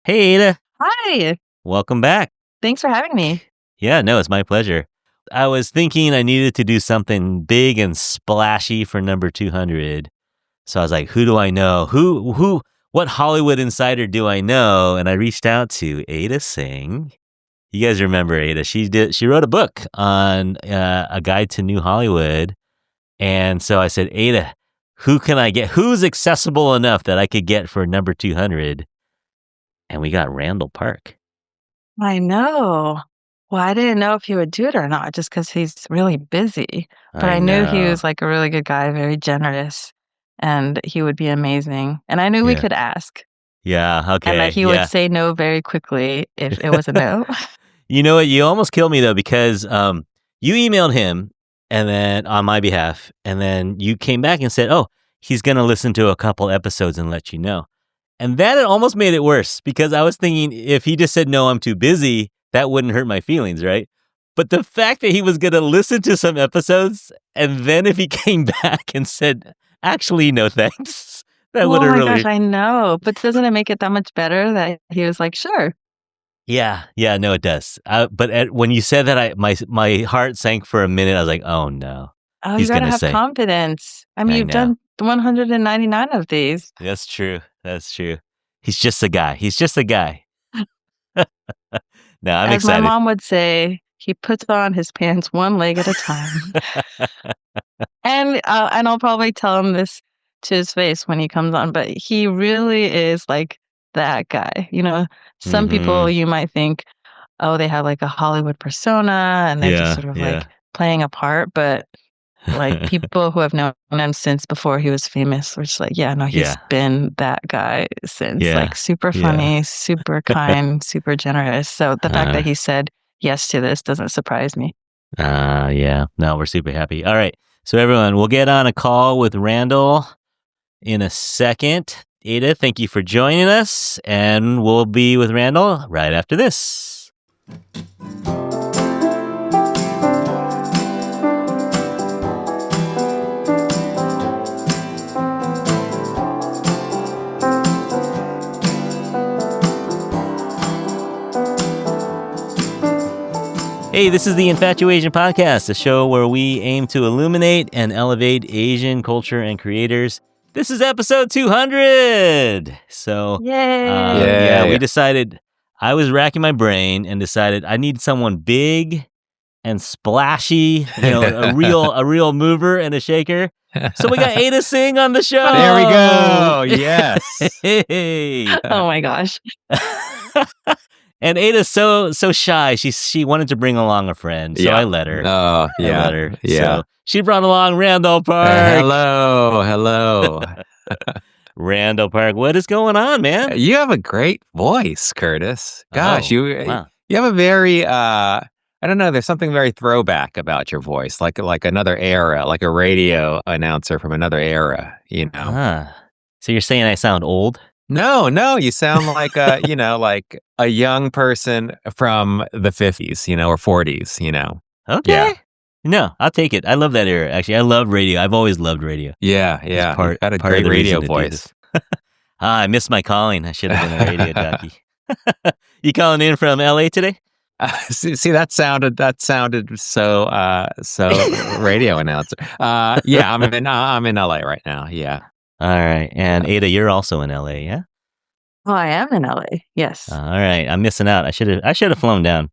Hey, Ada. Hi. Welcome back. Thanks for having me. Yeah, no, it's my pleasure. I was thinking I needed to do something big and splashy for number 200. So I was like, who do I know? What Hollywood insider do I know? And I reached out to Ada Singh. You guys remember Ada? She wrote a book on a guide to new Hollywood. And so I said, Ada, who can I get? Who's accessible enough that I could get for number 200? And we got Randall Park. I know. Well, I didn't know if he would do it or not just because he's really busy. But I I knew he know. was like a really good guy, very generous, and he would be amazing. And I knew we Yeah. could ask Yeah, and that okay, he would say no very quickly if it was a no. You know what? You almost killed me though because you emailed him and then on my behalf, and then you came back and said, "Oh, he's gonna listen to a couple episodes and let you know." And that almost made it worse because I was thinking if he just said no, I'm too busy, that wouldn't hurt my feelings, right? But the fact that he was gonna listen to some episodes and then if he came back and said, "Actually, no thanks," that would Oh have my really gosh, I know. But doesn't it make it that much better that he was like, sure? Yeah, no, it does. But when you said that, my heart sank for a minute. I was like, "Oh no, Oh, you he's gotta gonna have say." confidence. I mean, I you've know. done 199 of these. That's true. That's true. He's just a guy. He's just a guy. No, I'm As my excited. mom would say, he puts on his pants one leg at a time. And I'll probably tell him this to his face when he comes on, but he really is like that guy. You know, some people Mhm. you might think, oh, they have like a Hollywood persona and they're just Yeah, sort of yeah. like playing a part, but like people who have known him since before he was famous were just like, yeah, no, he's Yeah, been that guy since. yeah, Like super yeah. funny, super kind, super generous. So the fact Uh, that he said yes to this doesn't surprise me. yeah. No, we're super happy. All right. So everyone, we'll get on a call with Randall in a second. Ada, thank you for joining us, and we'll be with Randall right after this. Hey, this is the infatuAsian podcast, a show where we aim to illuminate and elevate Asian culture and creators. This is episode 200. So, Yay! we decided, I was racking my brain and decided I need someone big and splashy, a real mover and a shaker. So we got Ada Singh on the show. There we go. Yes. Hey. Oh my gosh. And Ada's so shy. She wanted to bring along a friend, so I let her. Oh, yeah. I let her. Yeah. So she brought along Randall Park. Hello. Randall Park, what is going on, man? You have a great voice, Curtis. Gosh, Oh, you wow. you have a very I don't know, there's something very throwback about your voice, like another era, like a radio announcer from another era, So you're saying I sound old? No, you sound like like a young person from the 50s, or 40s, Okay. Yeah. No, I'll take it. I love that era. Actually, I love radio. I've always loved radio. Yeah. You've got a great the radio reason to do voice. this. I missed my calling. I should have been a radio jockey. You calling in from LA today? See, that sounded so radio announcer. Yeah, I'm in LA right now. Yeah. All right. And Ada, you're also in LA, yeah? Oh, I am in LA. Yes. All right. I'm missing out. I should have flown down.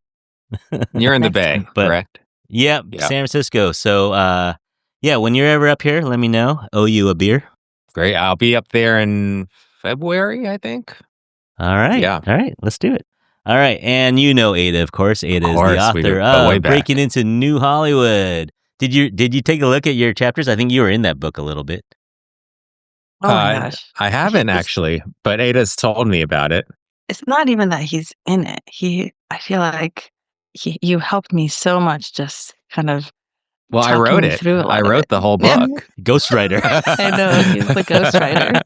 You're in the Bay, correct? Yep, San Francisco. So, when you're ever up here, let me know. Owe you a beer. Great. I'll be up there in February, I think. All right. Yeah. All right. Let's do it. All right. And you know Ada, of course. Ada is the author of Breaking into New Hollywood. Did you take a look at your chapters? I think you were in that book a little bit. Oh my gosh. I haven't actually, but Ada's told me about it. It's not even that he's in it. I feel like you helped me so much just kind of I wrote it. I wrote the whole book. Ghostwriter. I know, he's the ghostwriter.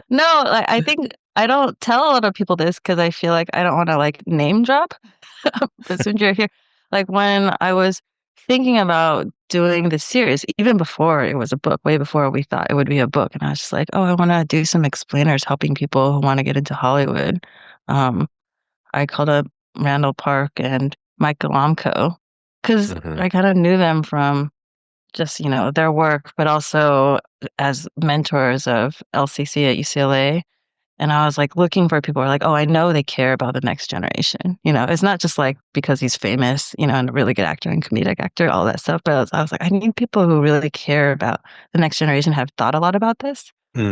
No, I think I don't tell a lot of people this because I feel like I don't want to like name drop. But since you're here, like when I was thinking about doing the series, even before it was a book, way before we thought it would be a book, and I was just like, oh, I want to do some explainers helping people who want to get into Hollywood. I called up Randall Park and Mike Galamko because I kind of knew them from just, their work, but also as mentors of LCC at UCLA. And I was like looking for people who are like, oh, I know they care about the next generation. It's not just like because he's famous, and a really good actor and comedic actor, all that stuff. But I was like, I need people who really care about the next generation, have thought a lot about this.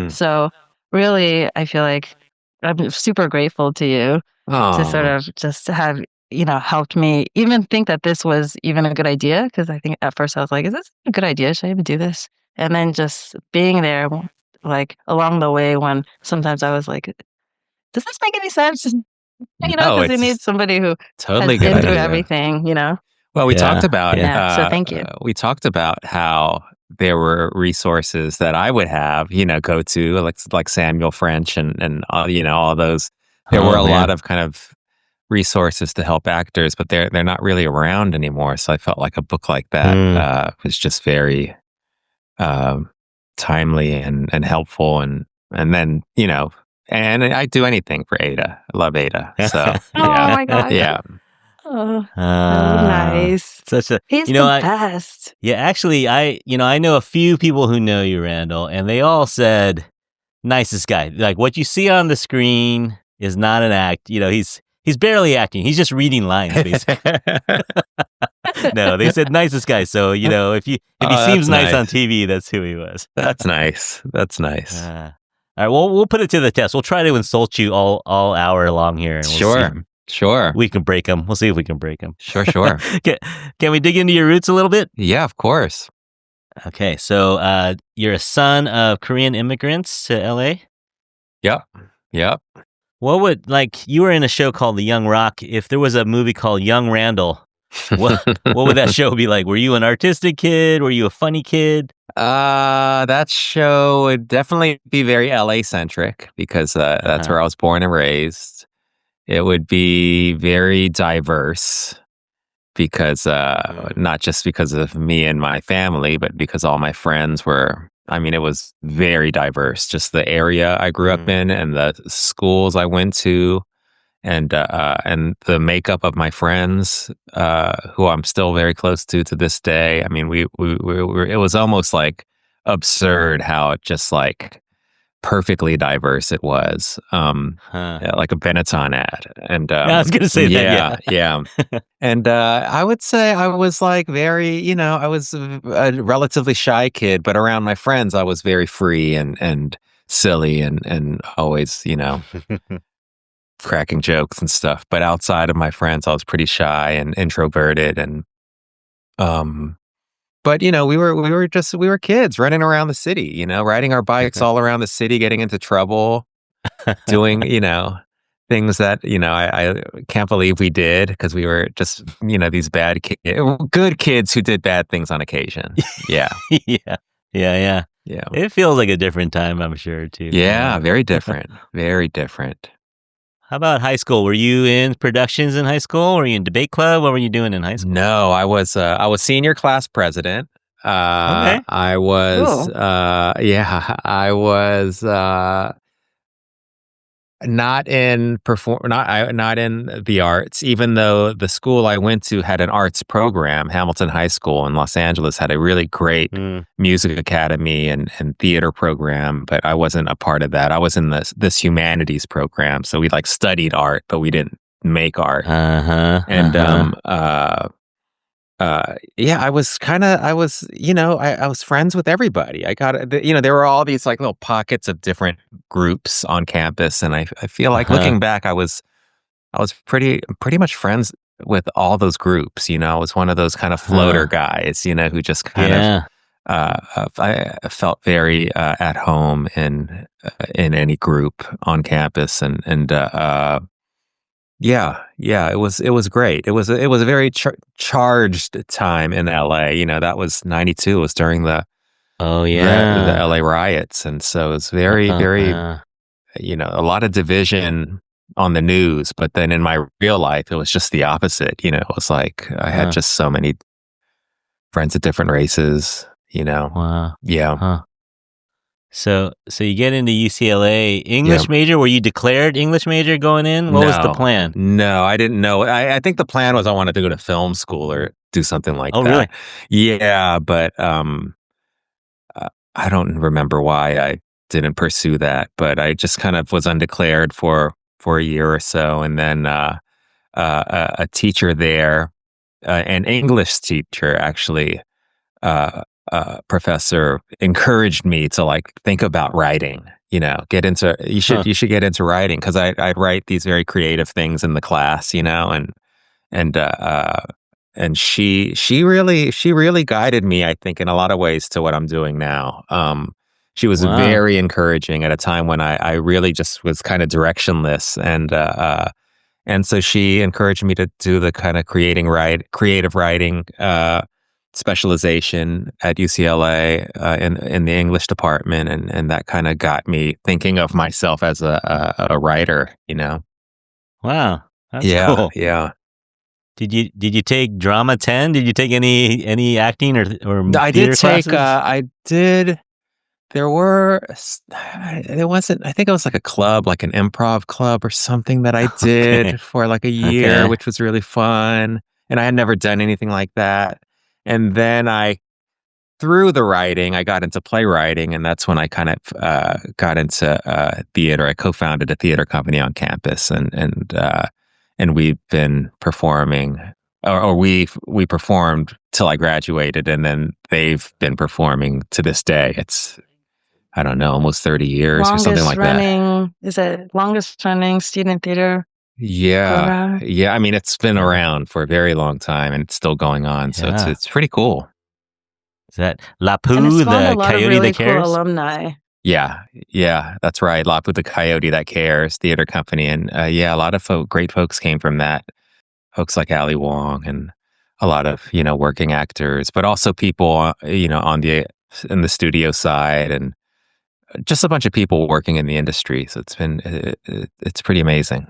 So really, I feel like I'm super grateful to you to sort of just have, helped me even think that this was even a good idea. Because I think at first I was like, is this a good idea? Should I even do this? And then just being there, like along the way when sometimes I was like, does this make any sense? No, Because you it's need somebody who totally has good been through idea. everything, Well, we talked about So thank you. we talked about how there were resources that I would have, go to like Samuel French and all those. There were a lot of kind of resources to help actors, but they're not really around anymore. So I felt like a book like that was just very timely and helpful, and then and I'd do anything for Ada. I love Ada. So Oh my gosh. yeah. Oh, so nice. Such a He's the best. Yeah, actually, I know a few people who know you, Randall, and they all said nicest guy. Like what you see on the screen is not an act. He's barely acting. He's just reading lines, basically. No, they said nicest guy. So if he seems nice on TV, that's who he was. That's nice. That's nice. All right, well, we'll put it to the test. We'll try to insult you all hour long here. And we'll Sure. We can break them. We'll see if we can break them. Sure. Can we dig into your roots a little bit? Yeah, of course. Okay, so you're a son of Korean immigrants to LA? Yep. What you were in a show called The Young Rock. If there was a movie called Young Randall, what would that show be like? Were you an artistic kid? Were you a funny kid? That show would definitely be very LA centric because that's where I was born and raised. It would be very diverse because not just because of me and my family, but because all my friends were. I mean, it was very diverse. Just the area I grew up in and the schools I went to, and the makeup of my friends, who I'm still very close to this day. I mean, we it was almost like absurd how it just like perfectly diverse it was, like a Benetton ad. And I was gonna say that. Yeah. And I would say I was like very, I was a relatively shy kid, but around my friends I was very free and silly and always, cracking jokes and stuff. But outside of my friends, I was pretty shy and introverted, and but we were kids running around the city, riding our bikes all around the city, getting into trouble, doing things that I can't believe we did because we were just these good kids who did bad things on occasion. Yeah. Yeah. It feels like a different time, I'm sure too. Yeah, very different. Very different. How about high school? Were you in productions in high school? Were you in debate club? What were you doing in high school? No, I was senior class president. Okay. I was Cool. I was not in not in the arts, even though the school I went to had an arts program. Hamilton High School in Los Angeles had a really great music academy and theater program, but I wasn't a part of that. I was in this humanities program, so we like studied art, but we didn't make art. And I was friends with everybody. I got, there were all these like little pockets of different groups on campus. And I feel like looking back, I was pretty much friends with all those groups. I was one of those kind of floater guys, who just kind of, I felt very at home in any group on campus. Yeah, it was great. It was a very charged time in LA. That was 92. It was during the the LA riots, and so it was very a lot of division on the news. But then in my real life, it was just the opposite. It was like I had just so many friends of different races. Wow. Yeah. So you get into UCLA, English Yep. major. Were you declared English major going in? What was the plan? No, I didn't know. I think the plan was I wanted to go to film school or do something like Oh, really? that. Yeah, but I don't remember why I didn't pursue that. But I just kind of was undeclared for a year or so, and then a teacher there, an English teacher actually, professor encouraged me to like think about writing. Get into Huh. you should get into writing because I'd write these very creative things in the class, and and she really guided me, I think, in a lot of ways to what I'm doing now. She was Wow. very encouraging at a time when I really just was kind of directionless, and so she encouraged me to do the kind of creative writing specialization at UCLA in the English department, and that kind of got me thinking of myself as a writer. Wow. That's Yeah, cool. yeah. Did you take drama 10? Did you take any acting or I did theater take. classes? I did. There were. It wasn't. I think it was like a club, like an improv club or something that I Okay. did for like a year, Okay. which was really fun. And I had never done anything like that. And then through the writing, I got into playwriting, and that's when I kind of got into theater. I co-founded a theater company on campus, and we've been performing, or we performed till I graduated, and then they've been performing to this day. It's I don't know, almost 30 years or something Longest like that. running, is it longest running student theater Yeah, program? yeah. I mean, it's been Yeah. around for a very long time, and it's still going on. So it's Yeah. it's pretty cool. Is that And it's Lapu, spawned a the lot of coyote really that cool cares? alumni. Yeah, yeah, that's right. Lapu the Coyote That Cares theater company, and yeah, a lot of great folks came from that. Folks like Ali Wong and a lot of working actors, but also people on the in the studio side, and just a bunch of people working in the industry. So it's pretty amazing.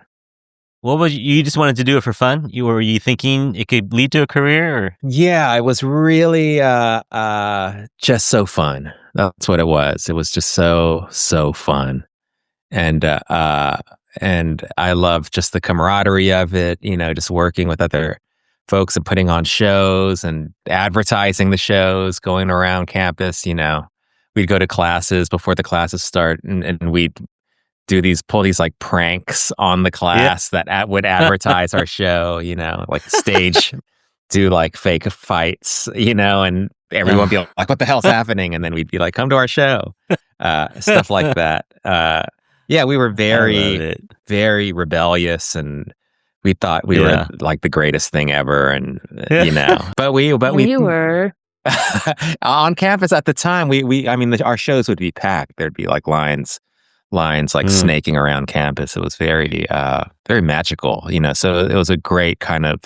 What was you just wanted to do it for fun? Were you thinking it could lead to a career or? Yeah, it was really just so fun. That's what it was. It was just so fun. And and I love just the camaraderie of it, just working with other folks and putting on shows and advertising the shows, going around campus. We'd go to classes before the classes start, and we'd pull these like pranks on the Yeah. class that would advertise our show, like stage, do like fake fights, and everyone be like, what the hell's happening? And then we'd be like, come to our show, stuff like that. Yeah, we were I love very, it. very rebellious, and we thought we were Yeah. like the greatest thing ever. And, but And you were. on campus at the time, I mean, our shows would be packed. There'd be like lines like Mm. snaking around campus. It was very, very magical, So it was a great kind of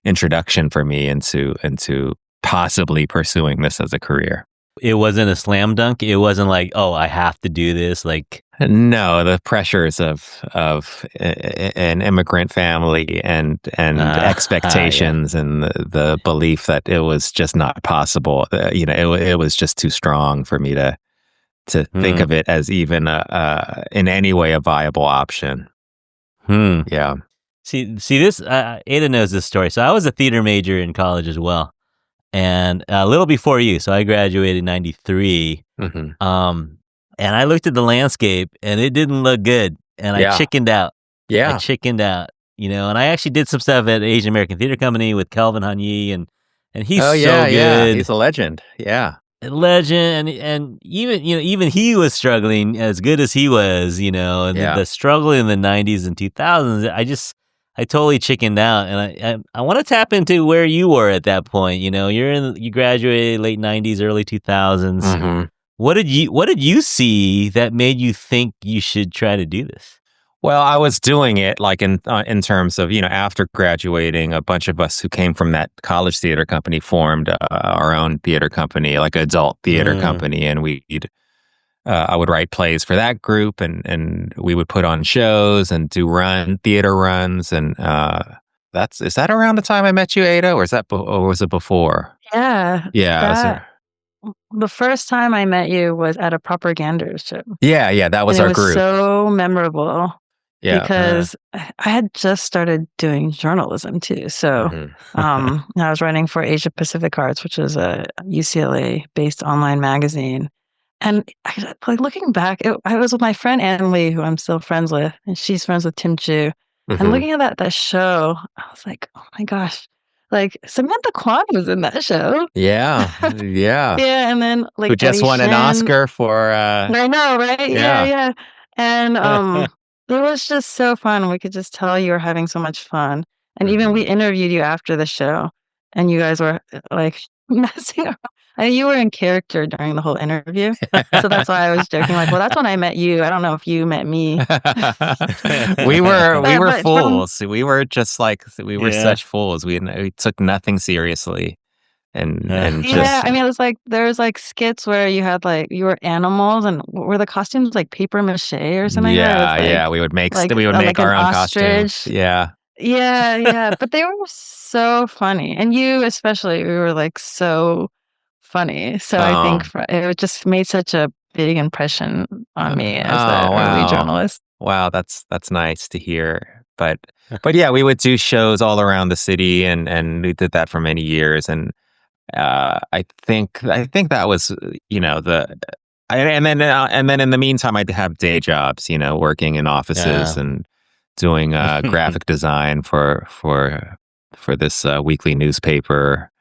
introduction for me into possibly pursuing this as a career. It wasn't a slam dunk. It wasn't like, oh, I have to do this. Like, No, the pressures of an immigrant family and yeah. expectations and the belief that it was just not possible. It was just too strong for me to think Hmm. of it as even in any way a viable option. Hmm. Yeah. See this. Ada knows this story. So I was a theater major in college as well, and a little before you. So I graduated in '93. Hmm. And I looked at the landscape, and it didn't look good, and I Yeah. chickened out. Yeah. And I actually did some stuff at Asian American Theater Company with Kelvin Hanyi, and he's Oh so yeah, yeah. good. He's a legend. Yeah. A legend, and even he was struggling as good as he was, and Yeah. the struggle in the 90s and 2000s. I totally chickened out, and I want to tap into where you were at that point. You graduated late 90s, early 2000s. Hmm. What did you see that made you think you should try to do this? Well, I was doing it like in terms of after graduating, a bunch of us who came from that college theater company formed our own theater company, like adult theater Mm. company, and I would write plays for that group, and we would put on shows and do theater runs, and is that around the time I met you, Ada, or or was it before? Yeah. Yeah, That the first time I met you was at a propaganda show. Yeah, that was And it our was group. so memorable Yeah. because I had just started doing journalism too. So I was writing for Asia Pacific Arts, which is a UCLA-based online magazine. And like looking back, I was with my friend Ann Lee, who I'm still friends with, and she's friends with Tim Chu. And looking at that show, I was like, oh my gosh, like Samantha Kwan was in that show. Yeah. Yeah, and then like Who just Eddie won an Shin. Oscar for I know, right? Yeah. And it was just so fun. We could just tell you were having so much fun. And even we interviewed you after the show, and you guys were like messing around. And you were in character during the whole interview. So that's why I was joking, like, well, that's when I met you. I don't know if you met me. we were But fools. We were just like we were Yeah. such fools. We took nothing seriously. And just yeah, I mean, it was like there was like skits where you had like you were animals, and were the costumes like paper mache or something? Like that? It was, like, yeah, we would make like our an own ostrich. costumes. Yeah. Yeah, but they were so funny, and you especially. We were like so funny. So I think it just made such a big impression on me as an early journalist. Wow, that's nice to hear. But yeah, we would do shows all around the city, and we did that for many years. And I think that was and then in the meantime I'd have day jobs, working in offices and doing graphic design for this weekly newspaper,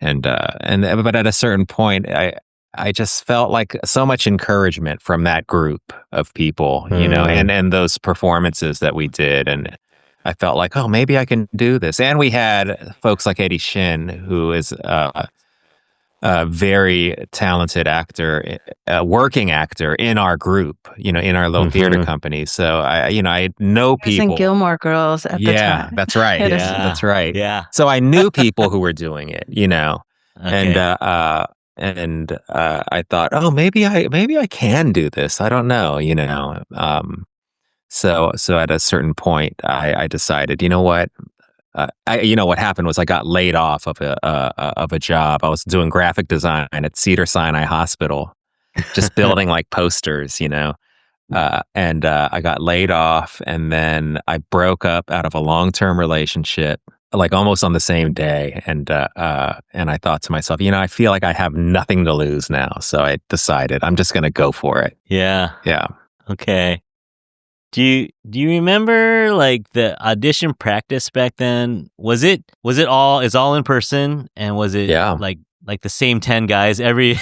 but at a certain point I just felt like so much encouragement from that group of people, and those performances that we did, and I felt like, oh, maybe I can do this. And we had folks like Eddie Shin, who is a very talented actor, a working actor in our group, in our little theater company. So I know people. And Gilmore Girls at the time. Yeah, that's right. That's right. Yeah. So I knew people who were doing it, Okay. and I thought, oh, maybe I can do this. I don't know, So at a certain point, I decided, you know what? What happened was I got laid off of a job. I was doing graphic design at Cedars-Sinai Hospital, just building like posters, and I got laid off, and then I broke up out of a long-term relationship, like almost on the same day, and I thought to myself, I feel like I have nothing to lose now, so I decided I'm just going to go for it. Yeah. Yeah. Okay. Do you remember like the audition practice back then? Was it all in person, and was it like the same 10 guys every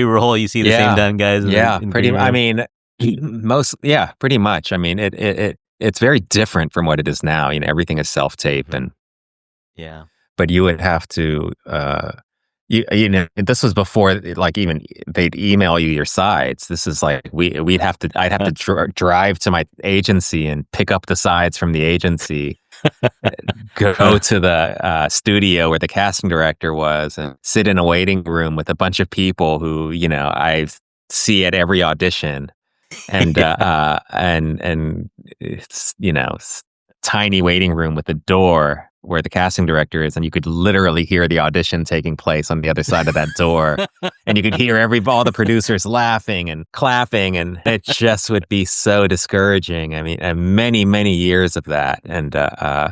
role you see the same 10 guys? Pretty. I mean, pretty much. I mean, it's very different from what it is now. Everything is self-tape, and but you would have to. This was before like even they'd email you your sides. This is like I'd have to drive to my agency and pick up the sides from the agency, go to the studio where the casting director was, and sit in a waiting room with a bunch of people who I see at every audition, and and it's tiny waiting room with a door where the casting director is, and you could literally hear the audition taking place on the other side of that door, and you could hear all the producers laughing and clapping, and it just would be so discouraging. I mean, and many years of that, and a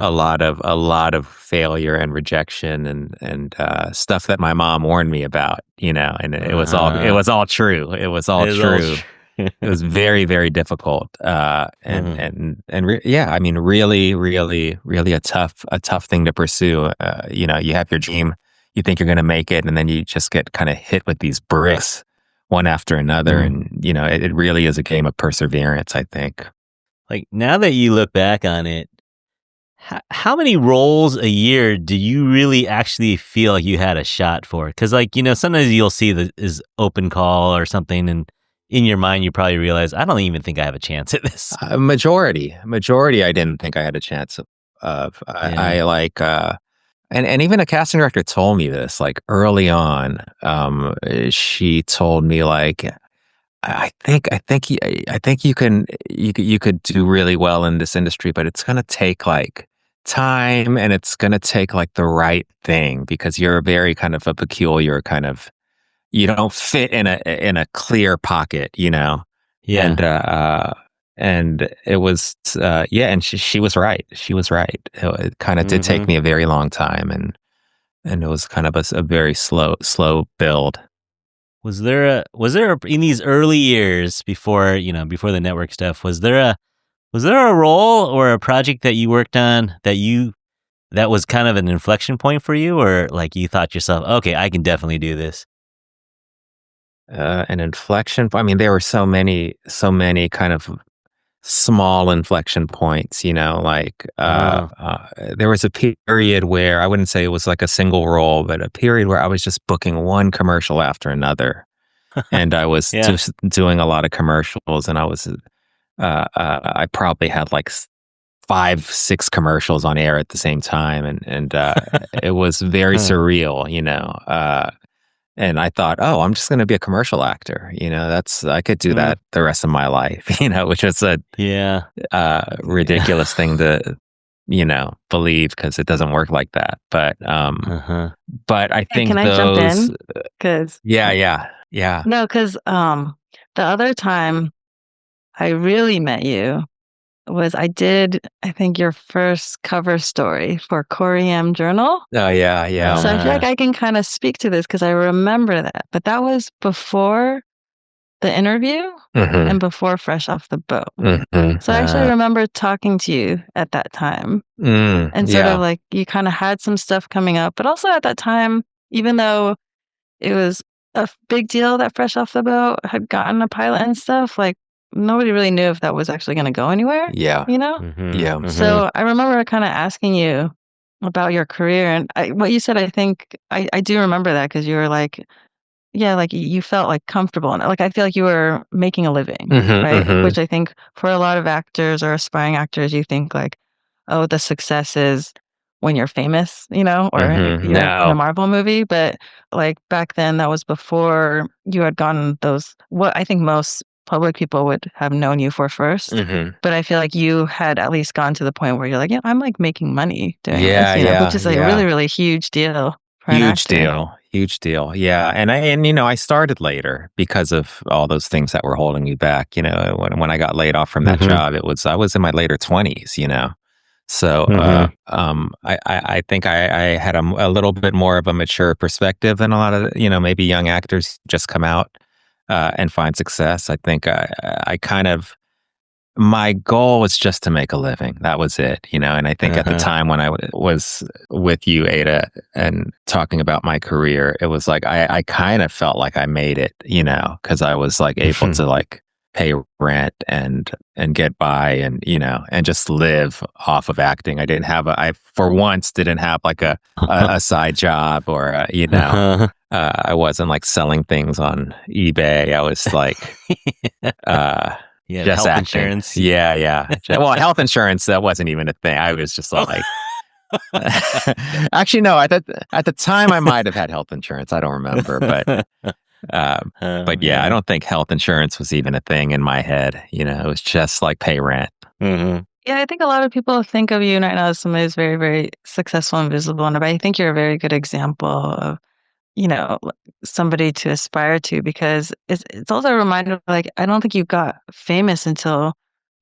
lot of failure and rejection, and stuff that my mom warned me about, and it was all true. It was all true. It was very, very difficult, I mean, really a tough thing to pursue. You have your dream, you think you're going to make it, and then you just get kind of hit with these bricks one after another, and it really is a game of perseverance, I think. Like now that you look back on it, how many roles a year do you really actually feel like you had a shot for? Because sometimes you'll see is open call or something, and in your mind, you probably realize, I don't even think I have a chance at this. Majority, I didn't think I had a chance of. I like, and even a casting director told me this, like early on. She told me like, I think you could do really well in this industry, but it's gonna take like time, and it's gonna take like the right thing, because you're very kind of a peculiar kind of you don't fit in a clear pocket, you know. Yeah. And it was and she was right. She was right. It kind of did take me a very long time, and it was kind of a very slow build. Was there in these early years before, before the network stuff, was there a role or a project that you worked on that was kind of an inflection point for you, or like you thought yourself, okay, I can definitely do this? An inflection. I mean, there were so many kind of small inflection points, you know, like Oh. there was a period where I wouldn't say it was like a single role, but a period where I was just booking one commercial after another. And I was Yeah. just doing a lot of commercials, and I probably had like 5, 6 commercials on air at the same time. And it was very surreal, you know. And I thought, oh, I'm just going to be a commercial actor. You know, I could do that the rest of my life, you know, which was a Yeah. ridiculous thing to, you know, believe, because it doesn't work like that. But I Hey, think can I jump those, in? Because yeah. no, because the other time I really met you was I think your first cover story for Coriam Journal. Oh, yeah. So I feel like I can kind of speak to this because I remember that. But that was before the interview and before Fresh Off the Boat. So I actually remember talking to you at that time. And sort of like you kind of had some stuff coming up. But also at that time, even though it was a big deal that Fresh Off the Boat had gotten a pilot and stuff, like nobody really knew if that was actually going to go anywhere, Yeah. you know? Yeah. So I remember kind of asking you about your career, and what you said, I think I do remember that, because you were like, yeah, like you felt like comfortable, and like I feel like you were making a living, right? Which I think for a lot of actors or aspiring actors, you think like, oh, the success is when you're famous, you know, or you're in a No. Marvel movie. But like back then, that was before you had gotten those, what I think most public people would have known you for first. But I feel like you had at least gone to the point where you're like, yeah, I'm like making money doing this, you know, which is like a really, really huge deal for an actor. Huge deal. Yeah. And you know, I started later because of all those things that were holding me back. You know, when I got laid off from that job, I was in my later 20s, you know. So I think I had a little bit more of a mature perspective than a lot of, you know, maybe young actors just come out and find success. I think I kind of, my goal was just to make a living. That was it, you know. And I think at the time when I was with you, Ada, and talking about my career, it was like I kind of felt like I made it, you know, because I was like able to like pay rent and get by, and you know, and just live off of acting. I for once didn't have like a side job, or you know, I wasn't like selling things on eBay. I was like Yeah, just health acting. insurance. Yeah. Well, health insurance, that wasn't even a thing. I was just like, actually, no. At the time, I might have had health insurance. I don't remember, but yeah, I don't think health insurance was even a thing in my head. You know, it was just like pay rent. Yeah, I think a lot of people think of you right now as somebody who's very, very successful and visible, and I think you're a very good example of, you know, somebody to aspire to, because it's also a reminder of, like, I don't think you got famous until,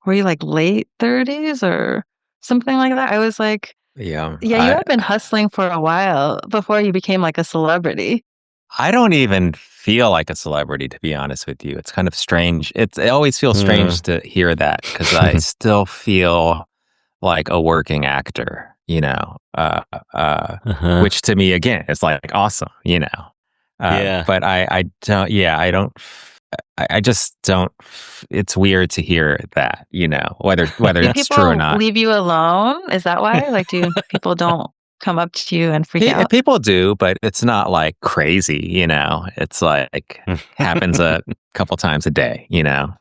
were you like late 30s or something like that? I was like, Yeah, yeah, you had been hustling for a while before you became like a celebrity. I don't even feel like a celebrity, to be honest with you. It's kind of strange. It always feels strange to hear that, because I still feel like a working actor, you know, which to me, again, is like awesome, you know. Yeah. But I don't, I don't, I just don't, it's weird to hear that, you know, whether Do it's true or people not. leave you alone? Is that why? Like, do people don't come up to you and freak out? People do, but it's not like crazy, you know. It's like happens a couple times a day, you know.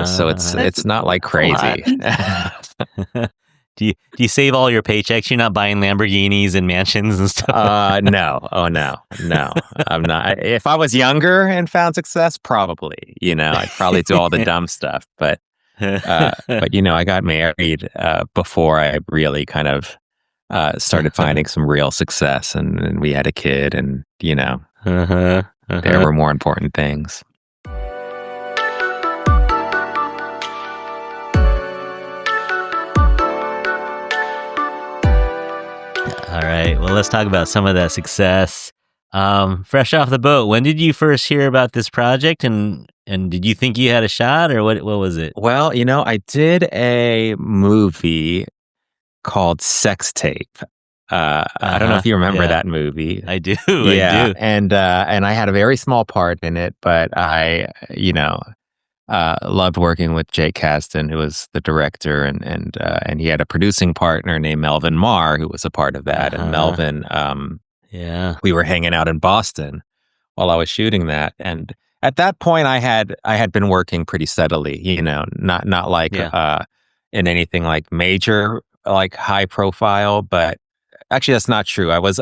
So it's not like That's a lot. crazy. Do you save all your paychecks? You're not buying Lamborghinis and mansions and stuff? No. Oh, no. I'm not. If I was younger and found success, probably, you know, I'd probably do all the dumb stuff. But you know, I got married before I really kind of started finding some real success, and we had a kid, and you know, There were more important things. All right. Well, let's talk about some of that success. Fresh off the boat, when did you first hear about this project, and did you think you had a shot, or what was it? Well, I did a movie called Sex Tape. I don't know if you remember that movie. I do. Yeah, I do. and I had a very small part in it, but I, loved working with Jake Kasdan, who was the director, and he had a producing partner named Melvin Marr, who was a part of that. And Melvin, we were hanging out in Boston while I was shooting that, and at that point, I had been working pretty steadily, not like in anything like major, like high profile, but actually that's not true. I was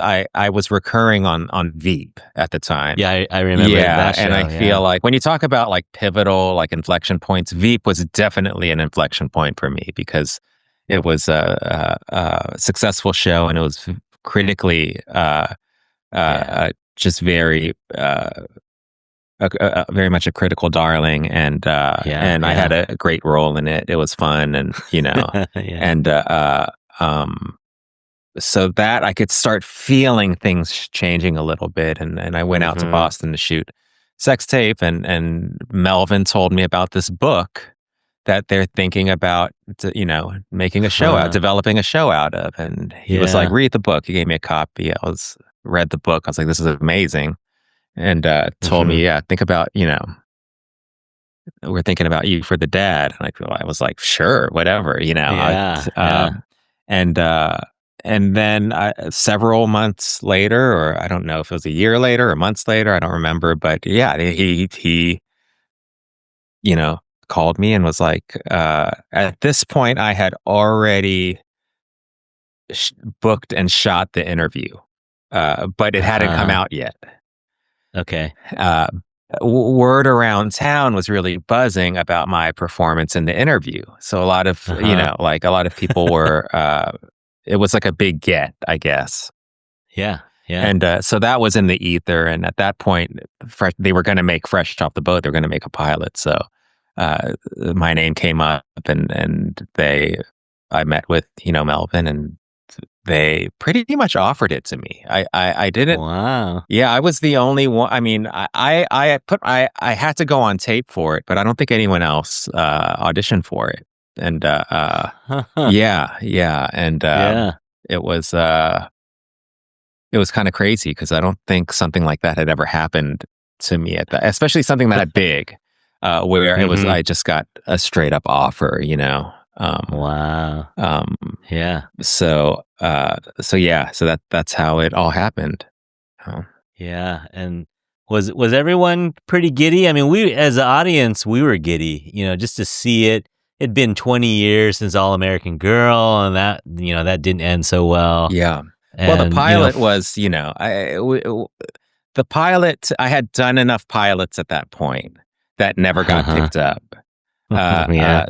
recurring on Veep at the time. Yeah, I remember that show. And I feel like when you talk about like pivotal, like inflection points, Veep was definitely an inflection point for me because it was a successful show and it was critically just very much a critical darling, and I had a great role in it. It was fun, and and so that I could start feeling things changing a little bit, and I went out to Boston to shoot Sex Tape, and Melvin told me about this book that they're thinking about, making a show out, developing a show out of, and he was like, "Read the book." He gave me a copy. Read the book. I was like, "This is amazing." And told me, think about, we're thinking about you for the dad. And I was like, sure, whatever, And then several months later, or I don't know if it was a year later or months later, I don't remember, but he called me and was like, at this point, I had already booked and shot the interview, but it hadn't come out yet. Okay. Word around town was really buzzing about my performance in the interview. So a lot of, a lot of people were, it was like a big get, I guess. Yeah. Yeah. And so that was in the ether. And at that point, they were going to make Fresh Off the Boat. They were going to make a pilot. So my name came up and I met with, Melvin, and they pretty much offered it to me. I didn't. Wow. Yeah, I was the only one. I mean, I had to go on tape for it, but I don't think anyone else auditioned for it. And it was kind of crazy because I don't think something like that had ever happened to me especially something that big, where it was I just got a straight up offer, Wow. Yeah. So that's how it all happened. Yeah. And was everyone pretty giddy? I mean, we as an audience, we were giddy, just to see it. It'd been 20 years since All American Girl, and that, that didn't end so well. Yeah. And, well, the pilot was, the pilot, I had done enough pilots at that point that never got picked up.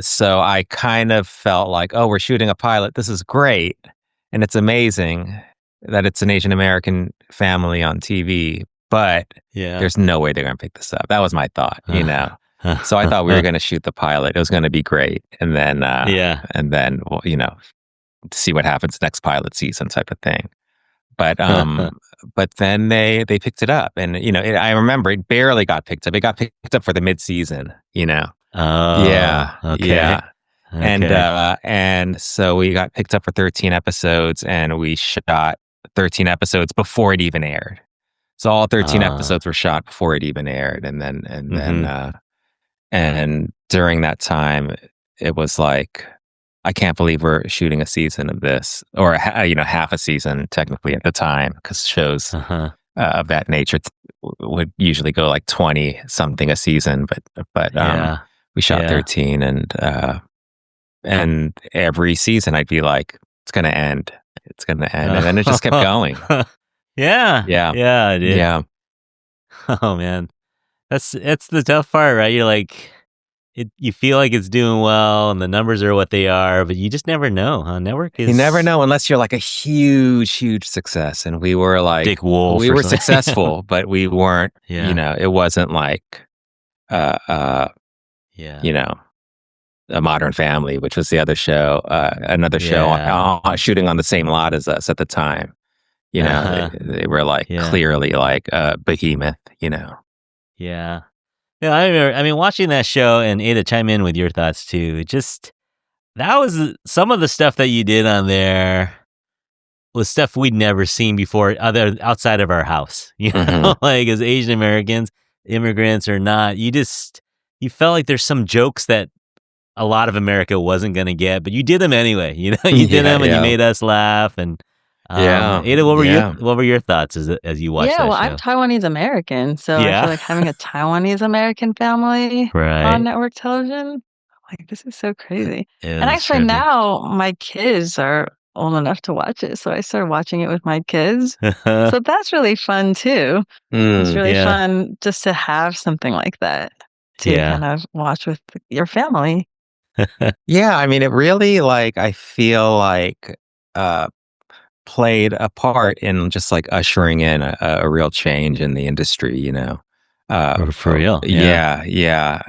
So I kind of felt like, oh, we're shooting a pilot. This is great. And it's amazing that it's an Asian American family on TV, but there's no way they're going to pick this up. That was my thought, So I thought we were going to shoot the pilot. It was going to be great. And then, well, see what happens next pilot season type of thing. But but then they picked it up, and I remember it barely got picked up. It got picked up for the mid-season, Oh, yeah, okay. yeah. Okay. And so we got picked up for 13 episodes, and we shot 13 episodes before it even aired. So all 13 episodes were shot before it even aired, and then during that time, it was like, I can't believe we're shooting a season of this, or half a season technically at the time, because shows of that nature would usually go like 20 something a season, but we shot 13, and every season I'd be like, it's gonna end, and then it just kept going. Yeah, it did. Yeah. Oh man, that's the tough part, right? You're like, you feel like it's doing well and the numbers are what they are, but you just never know, huh? Network is You never know unless you're like a huge success. And we were like, Dick Wolf we or were something. successful, but we weren't, Yeah. it wasn't like, Yeah. A Modern Family, which was the other show, another show Yeah. shooting on the same lot as us at the time. Uh-huh. They were like Yeah. clearly like a behemoth, Yeah. Yeah, I remember. I mean, watching that show, and Ada, chime in with your thoughts too. That was some of the stuff that you did on there was stuff we'd never seen before, outside of our house. Mhm. Like as Asian Americans, immigrants or not, you felt like there's some jokes that a lot of America wasn't gonna get, but you did them anyway. You did them, and you Yeah. made us laugh. And Yeah. Ada, Yeah. what were your thoughts as you watched Yeah, that well, I'm show? Taiwanese American, so I feel Yeah, like having a Taiwanese American family on right. network television, like, this is so crazy. It And was actually trippy. now my kids are old enough to watch it, so I started watching it with my kids. So that's really fun too. It's Mm. really Yeah, fun just to have something like that to yeah. kind of watch with your family. Yeah, I mean, it really like I feel like uh played a part in just like ushering in a real change in the industry, For real, yeah. Yeah.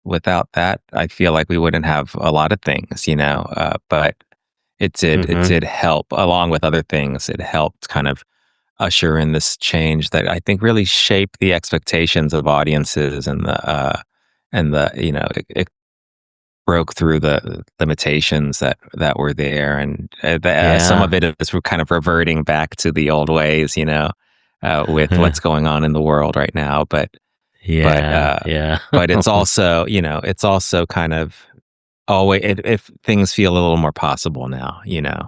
Without that, I feel like we wouldn't have a lot of things, but it Mhm. did help along with other things. It helped kind of usher in this change that I think really shaped the expectations of audiences and it broke through the limitations that were there, and some Yeah. of it is we're kind of reverting back to the old ways, with Huh. what's going on in the world right now. But Yeah, yeah. but it's also kind of always if things feel a little more possible now, Yeah.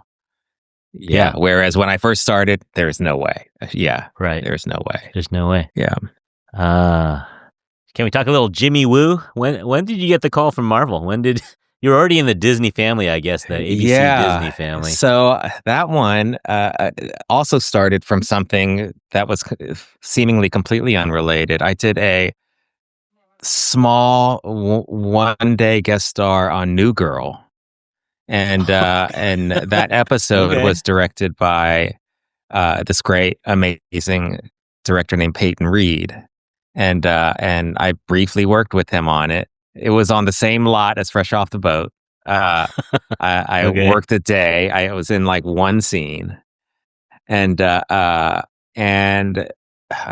Yeah, Whereas when I first started, there's no way. Yeah, right. there's no way. There's no way. Yeah. Uh, can we talk a little Jimmy Woo? When did you get the call from Marvel? When did you're already in the Disney family, I guess, the ABC Disney Yeah. family. So that one also started from something that was seemingly completely unrelated. I did a small one day guest star on New Girl, and that episode Okay. was directed by this great, amazing director named Peyton Reed, and I briefly worked with him on it. It was on the same lot as Fresh Off the Boat. Uh, I Okay. worked a day. I was in like one scene, and I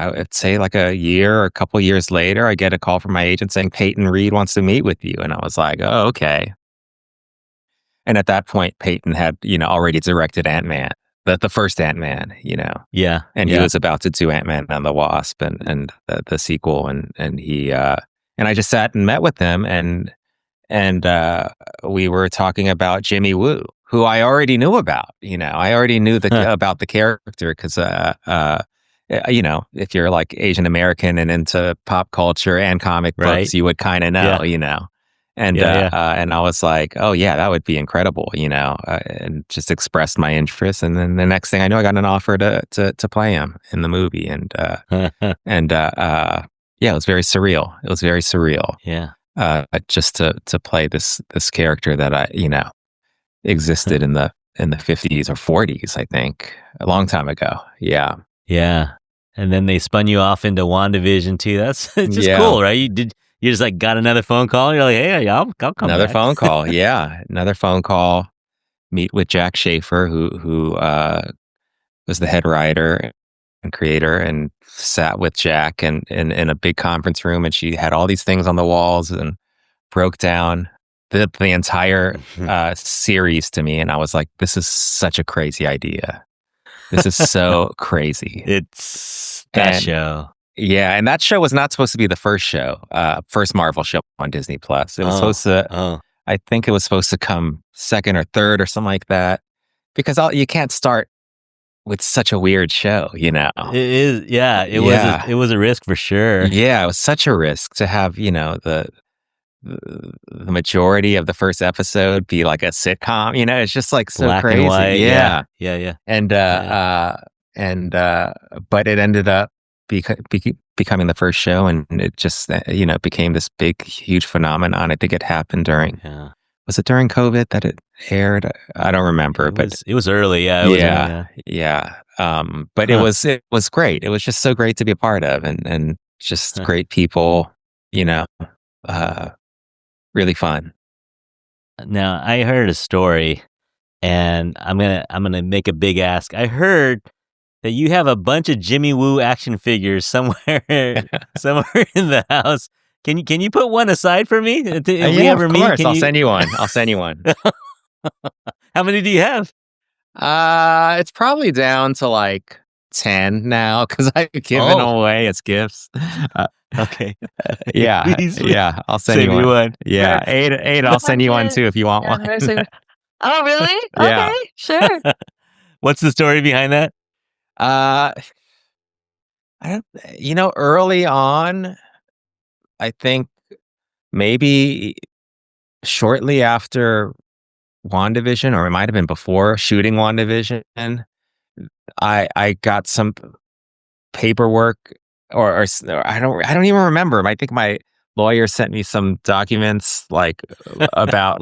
would say like a year or a couple years later, I get a call from my agent saying Peyton Reed wants to meet with you, and I was like, oh, okay. And at that point, Peyton had already directed Ant-Man, the first Ant-Man, Yeah, and he yeah. was about to do Ant-Man and the Wasp and the sequel, and he and I just sat and met with him, and we were talking about Jimmy Woo, who I already knew about. I already knew Huh. about the character because if you're like Asian American and into pop culture and comic books, Right. you would kind of know, Yeah. Yeah, yeah. and I was like, oh yeah, that would be incredible, and just expressed my interest. And then the next thing I know, I got an offer to play him in the movie, and yeah, it was very surreal. It was very surreal, Yeah. just to play this character that I existed in the 50s or 40s, I think, a long time ago. Yeah, Yeah. And then they spun you off into WandaVision too. That's it's just yeah. cool, right? You just like got another phone call. You're like, hey, I'll come Another back. phone call. Yeah, another phone call. Meet with Jack Schaefer, who was the head writer and creator, and sat with Jack and in a big conference room, and she had all these things on the walls and broke down the entire series to me, and I was like, "This is such a crazy idea. This is so crazy." It's that And show. yeah, and that show was not supposed to be the first Marvel show on Disney Plus. It was supposed Oh, to. oh. I think it was supposed to come second or third or something like that, because you can't start with such a weird show, It is, yeah. Yeah. It was a risk for sure. Yeah, it was such a risk to have, the majority of the first episode be like a sitcom, it's just like so Black and crazy. white. Yeah, Yeah. yeah, yeah, And yeah. and but it ended up beca- becoming the first show, and it just became this big, huge phenomenon. I think it happened during. Yeah. Was it during COVID that it aired? I don't remember, but it was early. Yeah, it was early, yeah. But it was great. It was just so great to be a part of, and just great people. Really fun. Now, I heard a story, and I'm gonna make a big ask. I heard that you have a bunch of Jimmy Woo action figures somewhere somewhere in the house. Can you put one aside for me? If we ever of meet, course. I'll send you one. How many do you have? It's probably down to like 10 now because I've given away as gifts. Okay. Yeah, Please, yeah. I'll send you one. Yeah, Ada, I'll send you one too if you want one. Oh, really? Yeah. Okay, sure. What's the story behind that? I don't. Early on, I think maybe shortly after WandaVision, or it might have been before shooting WandaVision, I got some paperwork, or I don't even remember. I think my lawyer sent me some documents like about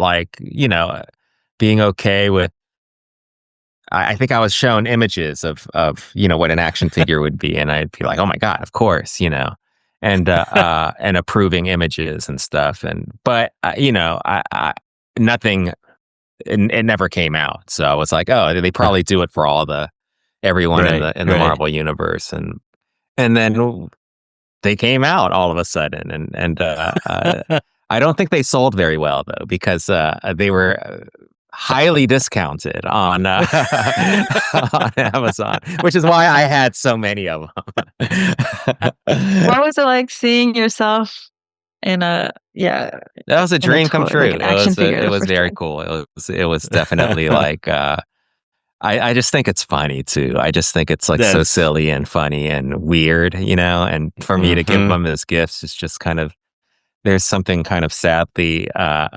being okay with. I think I was shown images of what an action figure would be, and I'd be like, oh my god, of course, and and approving images and stuff, but I nothing. It never came out, so I was like, oh, they probably do it for everyone in the Marvel universe, and then they came out all of a sudden, and I don't think they sold very well though, because they were highly discounted on on Amazon, which is why I had so many of them. What was it like seeing yourself in that was a dream come true. Like an action figure It was very time. cool. It was definitely like I just think it's funny too. I just think it's like so silly and funny and weird, and for me to give them as gifts is just kind of, there's something kind of sadly,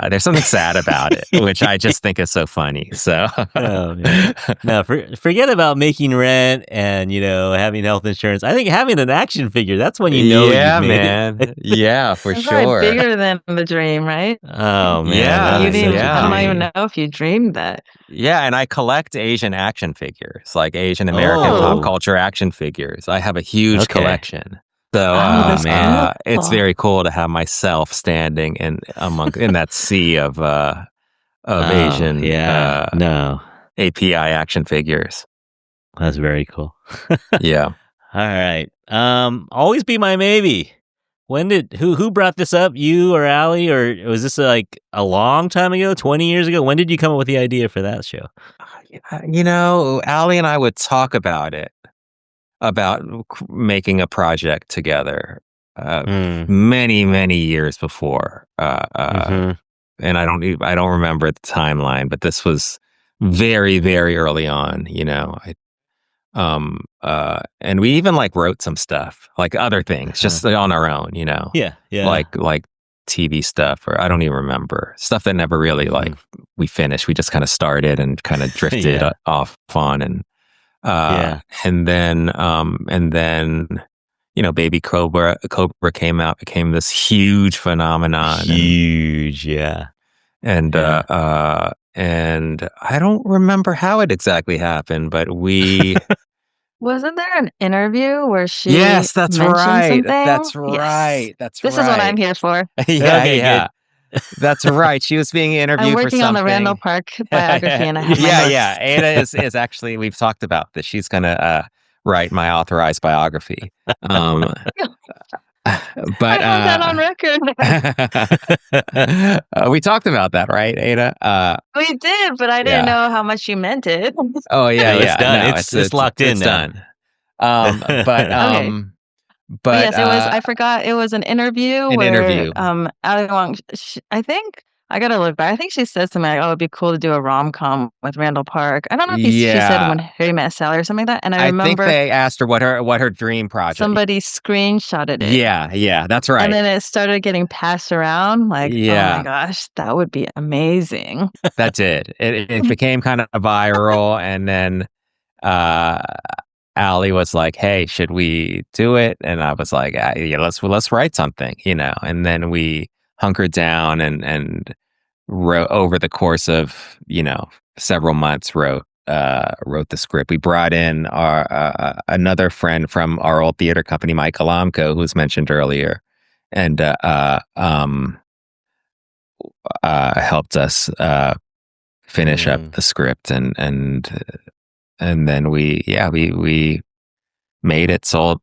there's something sad about it, which I just think is so funny. So, no, forget about making rent and having health insurance. I think having an action figure, that's when you've made it. Yeah, for It's sure. bigger than the dream, right? Oh man, yeah, I don't even know if you dreamed that. Yeah, and I collect Asian action figures, like Asian American pop culture action figures. I have a huge collection. So it's very cool to have myself standing in that sea of Asian API action figures. That's very cool. Yeah. All right. Always Be My Maybe. Who brought this up? You or Allie, or was this like a long time ago, 20 years ago? When did you come up with the idea for that show? Allie and I would talk about it, about making a project together many, many years before. And I don't remember the timeline, but this was very, very early on, and we even like wrote some stuff, like other things, just on our own, Yeah. like TV stuff, or I don't even remember, stuff that never really like we finished. We just kind of started and kind of drifted off on, and then Baby Cobra came out, became this huge phenomenon. And I don't remember how it exactly happened, but we wasn't there an interview where she Yes, that's right. something? That's right. That's this right. is what I'm here for. Yeah. That's right. She was being interviewed for something. I'm working on the Randall Park biography, and I have my notes. Ada is actually, we've talked about this. She's gonna write my authorized biography. But I have that on record. We talked about that, right, Ada? We did, but I didn't know how much you meant it. Oh yeah, it's done. No, it's locked in. It's now. done. But yes, it was. I forgot. It was an interview where Ali Wong. I think I gotta look back. I think she said something like, "Oh, it'd be cool to do a rom-com with Randall Park." I don't know if she said When Harry Met Sally or something like that. And I remember think they asked her what her dream project. Somebody screenshotted it. Yeah, that's right. And then it started getting passed around. Like, oh my gosh, that would be amazing. That did. It became kind of viral, and then Allie was like, "Hey, should we do it?" And I was like, "Yeah, let's write something," And then we hunkered down and wrote over the course of several months. Wrote the script. We brought in our another friend from our old theater company, Mike Alamko, who was mentioned earlier, and helped us finish up the script, and then we made it, sold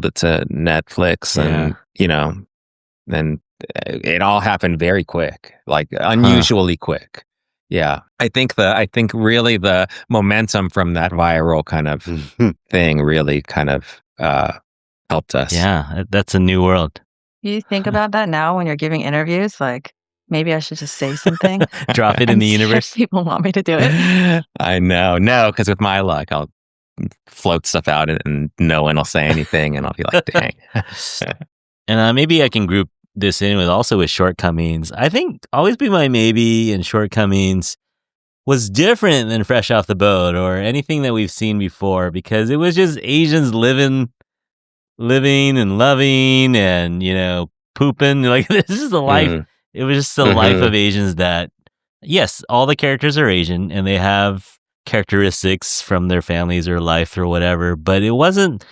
it to Netflix, and then it all happened very quick, like unusually quick. Yeah, I think really the momentum from that viral kind of thing really kind of helped us. Yeah, that's a new world. You think about that now when you're giving interviews, like maybe I should just say something. Drop it in and the see if universe. people want me to do it. I know, no, because with my luck, I'll float stuff out and no one will say anything, and I'll be like, dang. And maybe I can group this in with shortcomings. I think Always Be My Maybe and Shortcomings was different than Fresh Off the Boat or anything that we've seen before, because it was just Asians living and loving and pooping. Like, this is the life. It was just the life of Asians that, yes, all the characters are Asian and they have characteristics from their families or life or whatever, but it wasn't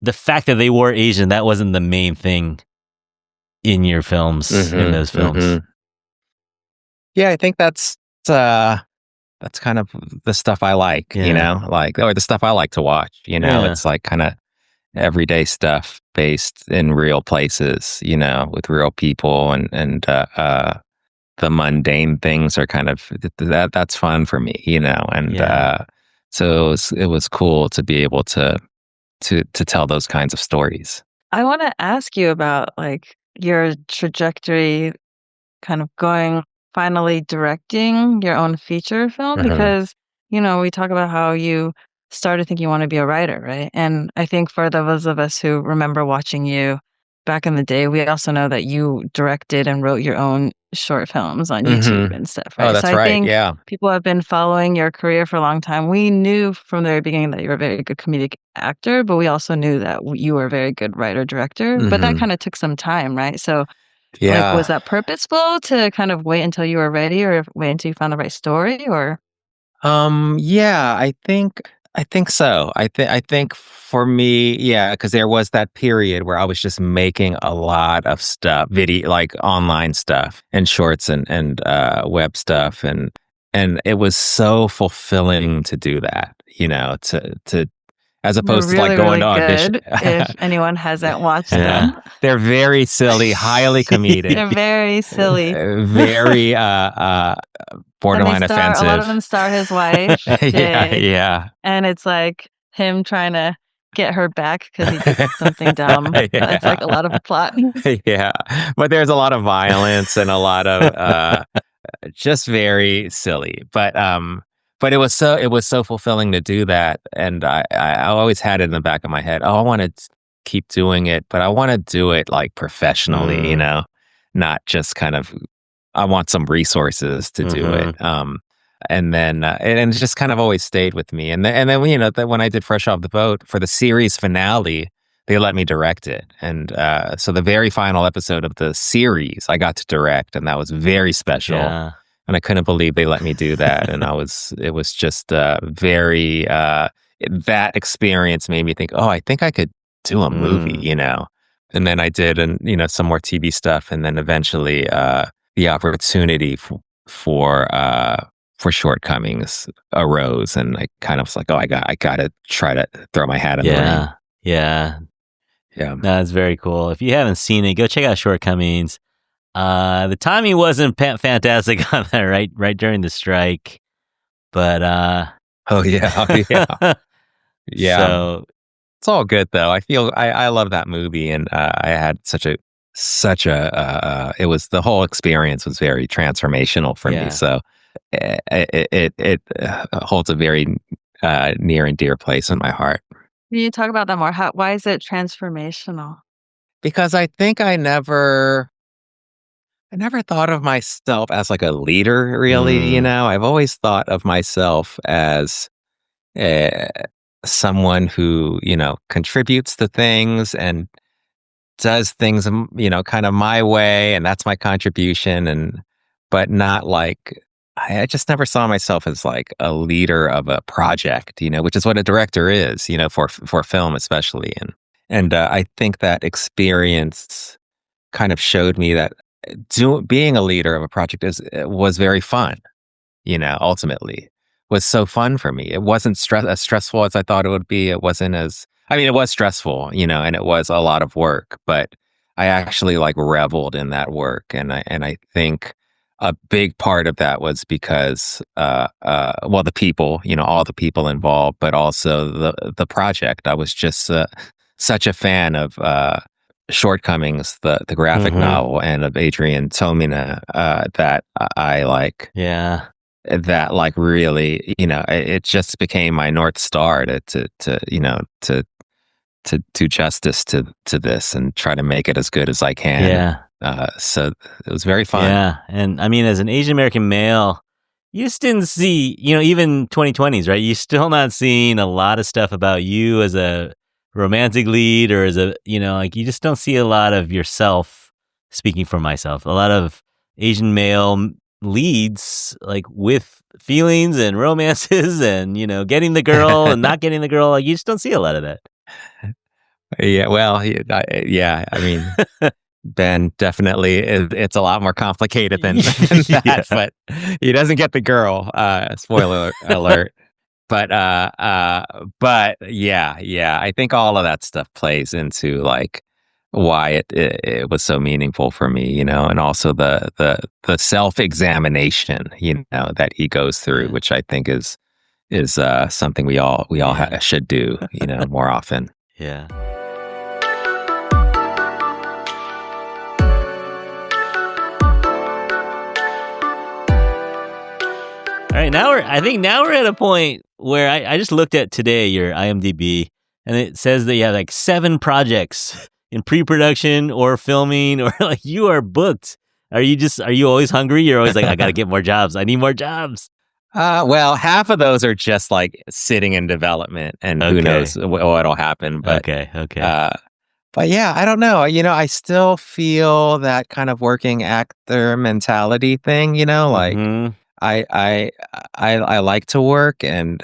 the fact that they were Asian. That wasn't the main thing in your films, in those films. Yeah, I think that's kind of the stuff I like, or the stuff I like to watch. It's like kind of everyday stuff based in real places, with real people, and the mundane things are kind of that's fun for me, and so it was cool to be able to tell those kinds of stories. I want to ask you about like your trajectory, kind of finally directing your own feature film, because we talk about how you started thinking you want to be a writer, right? And I think for those of us who remember watching you back in the day, we also know that you directed and wrote your own short films on YouTube and stuff, right? Oh, that's so I right. think Yeah. people have been following your career for a long time. We knew from the very beginning that you were a very good comedic actor, but we also knew that you were a very good writer director. But that kind of took some time, right? So like, was that purposeful to kind of wait until you were ready, or wait until you found the right story, or? Yeah, I think so. I think for me, yeah, because there was that period where I was just making a lot of stuff, video, like online stuff and shorts and web stuff, and it was so fulfilling to do that, to as opposed They're to like really, going really to audition. good if anyone hasn't watched them. They're very silly, highly comedic. They're very silly. Very borderline And offensive. a lot of them star his wife, Jay. Yeah. And it's like him trying to get her back because he did something dumb. It's like a lot of plot. Yeah. But there's a lot of violence and a lot of just very silly. But it was so fulfilling to do that. And I always had it in the back of my head. Oh, I want to keep doing it, but I want to do it like professionally, not just kind of, I want some resources to do it. And then and it just kind of always stayed with me. And then when I did Fresh Off the Boat for the series finale, they let me direct it. And so the very final episode of the series I got to direct, and that was very special. Yeah. And I couldn't believe they let me do that. And it was just very, that experience made me think, oh, I think I could do a movie, And then I did, and some more TV stuff. And then eventually the opportunity for Shortcomings arose, and I kind of was like, oh, I got to try to throw my hat in the ring. Yeah. No, that's very cool. If you haven't seen it, go check out Shortcomings. The timing wasn't fantastic on that, right during the strike, but oh yeah. So it's all good though. I feel I love that movie, and I had such a it was, the whole experience was very transformational for me. So it holds a very near and dear place in my heart. Can you talk about that more? Why is it transformational? Because I think I never thought of myself as like a leader, really. I've always thought of myself as someone who, contributes to things and does things, kind of my way, and that's my contribution, but not like I just never saw myself as like a leader of a project, which is what a director is, for film especially, and I think that experience kind of showed me that being a leader of a project was very fun, ultimately was so fun for me. It wasn't as stressful as I thought it would be. It wasn't I mean, it was stressful, and it was a lot of work, but I actually like reveled in that work. And I think a big part of that was because, well, the people, all the people involved, but also the project. I was just such a fan of, Shortcomings, the graphic novel, and of Adrian Tomina, that I like. Yeah. That like really, it just became my North Star to do justice to this and try to make it as good as I can. Yeah. So it was very fun. Yeah. And I mean, as an Asian American male, you just didn't see, even 2020s, right? You're still not seeing a lot of stuff about you as a romantic lead or as a, like you just don't see a lot of yourself, speaking for myself, a lot of Asian male leads like with feelings and romances and, getting the girl and not getting the girl. Like you just don't see a lot of that. Yeah, well, I mean, Ben definitely it's a lot more complicated than that, Yeah. but he doesn't get the girl. Spoiler alert. But yeah, I think all of that stuff plays into like why it was so meaningful for me, and also the self-examination, that he goes through, Yeah. which I think is something we all Yeah. should do, more often. Yeah. All right, I think now we're at a point where I just looked at today your IMDb, and it says that you have like 7 projects in pre-production or filming, or like you are booked. Are you always hungry? You're always like, I got to get more jobs. I need more jobs. Well, half of those are just like sitting in development, and who knows what'll happen. But Okay. but yeah, I don't know. I still feel that kind of working actor mentality thing. Like Mm-hmm. I like to work, and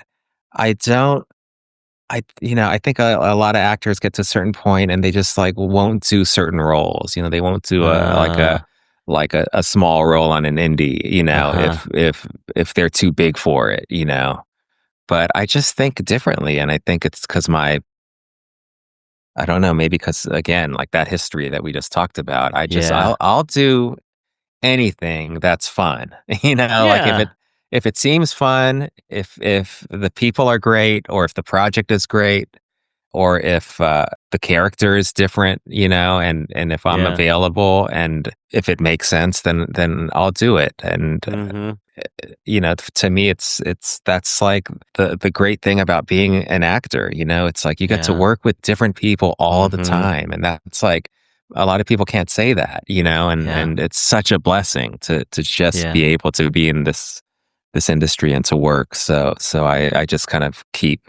I don't. I think a lot of actors get to a certain point and they just like won't do certain roles. They won't do a small role on an indie. If they're too big for it. But I just think differently, and I think it's because I don't know, maybe because again, like that history that we just talked about. Yeah. I'll do anything that's fun. Like Yeah. if it seems fun, if the people are great, or if the project is great, or if the character is different, and if I'm Yeah. available, and if it makes sense, then I'll do it. And Mm-hmm. to me, it's that's like the great thing about being an actor. It's like you get to Yeah. work with different people all the Mm-hmm. time, and that's like a lot of people can't say that, and it's such a blessing to just be able to be in this industry and to work. So I just kind of keep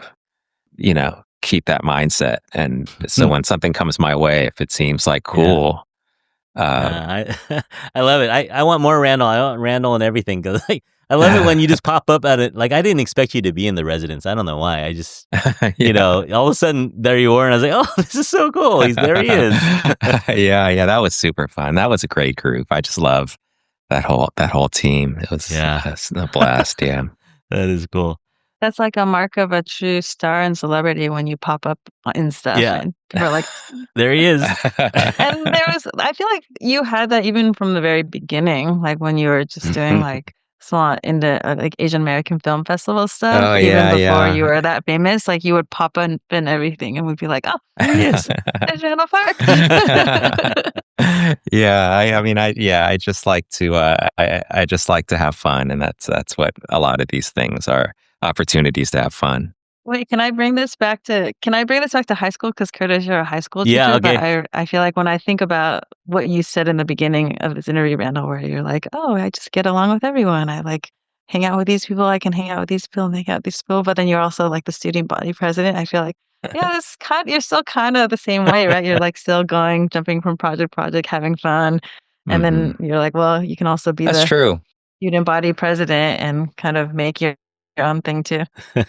that mindset, and so when something comes my way, if it seems like cool, I I love it. I want more Randall. I want Randall and everything. 'Cause like I love it when you just pop up at it. Like I didn't expect you to be in the Residence. I don't know why. I just all of a sudden there you were, and I was like, oh, this is so cool. There he is. Yeah, that was super fun. That was a great group. I just love that whole team. It was a blast. Yeah. That is cool. That's like a mark of a true star and celebrity when you pop up in stuff Yeah. and people are like, There he is. and I feel like you had that even from the very beginning, like when you were just doing like small into like Asian American Film Festival stuff, Oh even yeah, before yeah. you were that famous, like you would pop up and everything, and we'd be like, oh, there he is. There's Randall Park. Yeah, I just like to I just like to have fun, and that's what a lot of these things are, opportunities to have fun. Wait, can I bring this back to high school? Because Curtis, you're a high school Yeah, teacher, but okay. I feel like when I think about what you said in the beginning of this interview, Randall, where you're like, oh, I just get along with everyone. I like hang out with these people. I can hang out with these people and hang out with these people. But then you're also like the student body president. I feel like, yeah, you're still kind of the same way, right? You're like still jumping from project to project, having fun. And then you're like, well, you can also be That's the true. student body president and kind of make your own thing too.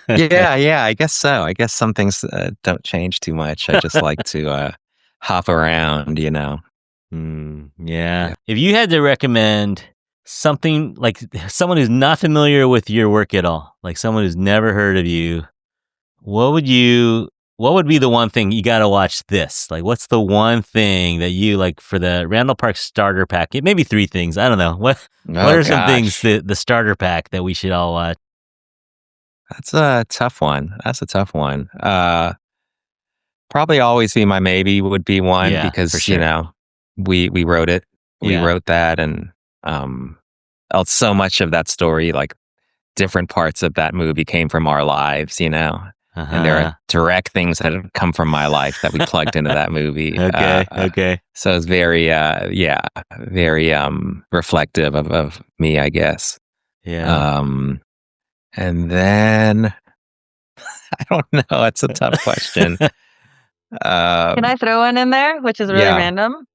Yeah, I guess so. I guess some things don't change too much. I just like to hop around, Yeah. If you had to recommend something, like someone who's not familiar with your work at all, like someone who's never heard of you, what would be the one thing you got to watch this? Like, what's the one thing that you like for the Randall Park starter pack? It may be 3 things. I don't know. What are some things, the starter pack that we should all watch? That's a tough one. Probably Always Be My Maybe would be one, because, for sure. We wrote it. We wrote that, and so much of that story, like different parts of that movie came from our lives, and there are direct things that have come from my life that we plugged into that movie. Okay. So it's very, very reflective of me, I guess. Yeah. And then I don't know. It's a tough question. Can I throw one in there, which is really random?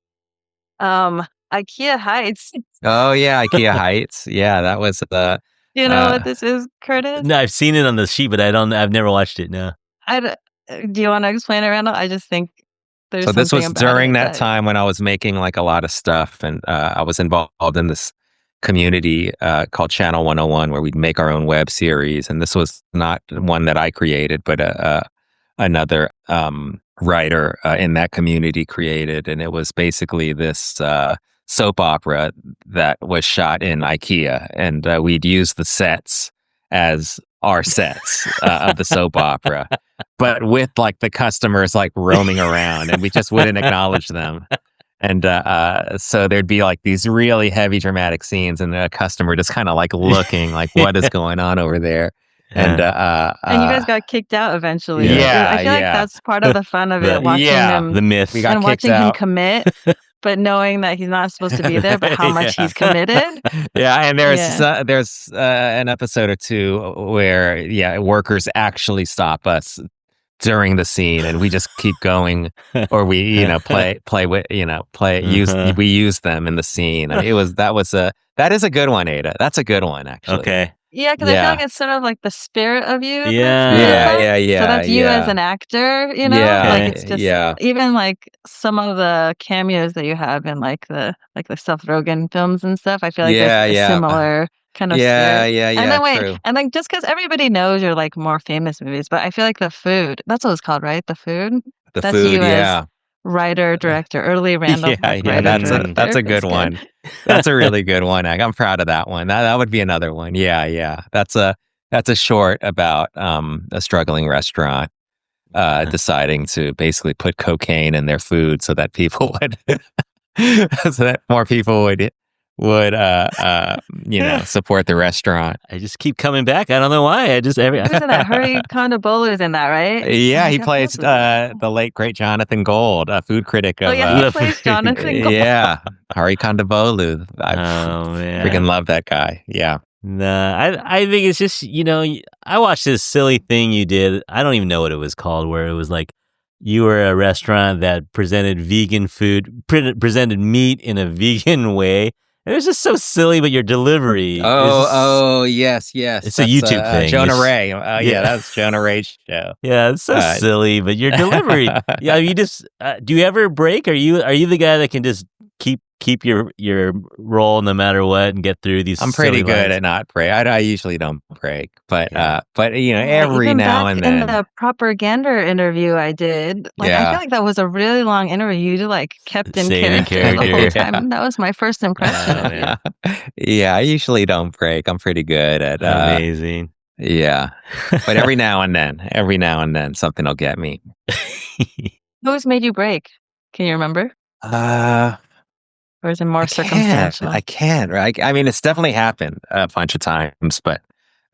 IKEA Heights. Oh yeah, IKEA Heights. Yeah, that was Do you know what this is, Curtis? No, I've seen it on the sheet, but I've never watched it. No. Do you want to explain it, Randall? I just think there's so this something was about during it that time when I was making like a lot of stuff, and I was involved in this community called Channel 101, where we'd make our own web series. And this was not one that I created, but another writer in that community created. And it was basically this soap opera that was shot in IKEA. And we'd use the sets as our sets of the soap opera, but with like the customers like roaming around, and we just wouldn't acknowledge them. And so there'd be like these really heavy dramatic scenes, and the customer just kind of like looking like, what is going on over there? And you guys got kicked out eventually. Yeah, I feel like that's part of the fun of it, watching him, the myth. We got and kicked watching out. him commit, but knowing that he's not supposed to be there, but how much he's committed. Yeah, and there's an episode or two where workers actually stop us during the scene, and we just keep going, or we play with we use them in the scene. I mean, that is a good one, Ada. That's a good one, actually. Okay. Yeah, because I feel like it's sort of like the spirit of you. Yeah. So that's you as an actor, like it's just even like some of the cameos that you have in like the Seth Rogen films and stuff. I feel like there's a similar kind of spirit. And then true. and like just because everybody knows your like more famous movies, but I feel like The Food, that's what it's called, right? The Food. That's you as writer, director, early Randall Park writer, director. That's a good one. That's a really good one. I'm proud of that one. That would be another one. Yeah. That's a short about a struggling restaurant deciding to basically put cocaine in their food so that people more people would support the restaurant. I just keep coming back. I don't know why. Who's in that? Hari Kondabolu is in that, right? Yeah, he plays the late great Jonathan Gold, a food critic of. He plays Jonathan Gold. Yeah, Hari Kondabolu. I freaking love that guy. Yeah. Nah, I think it's just, I watched this silly thing you did. I don't even know what it was called, where it was like you were a restaurant that presented vegan food, presented meat in a vegan way. It was just so silly, but your delivery. Yes. It's a YouTube thing. Jonah Ray. That's Jonah Ray's show. Yeah, it's so silly, but your delivery. Yeah, you just do you ever break? Are you the guy that can just keep your role no matter what and get through these? I'm pretty good at not break. I usually don't break, but every now and then. In the propaganda interview I did, I feel like that was a really long interview. You kept in character the whole time. That was my first impression of you. Yeah, I usually don't break. I'm pretty good at. Amazing. Yeah, but every now and then, something will get me. Who's made you break? Can you remember? Or is it more circumstantial? I can't. Right? I mean, it's definitely happened a bunch of times, but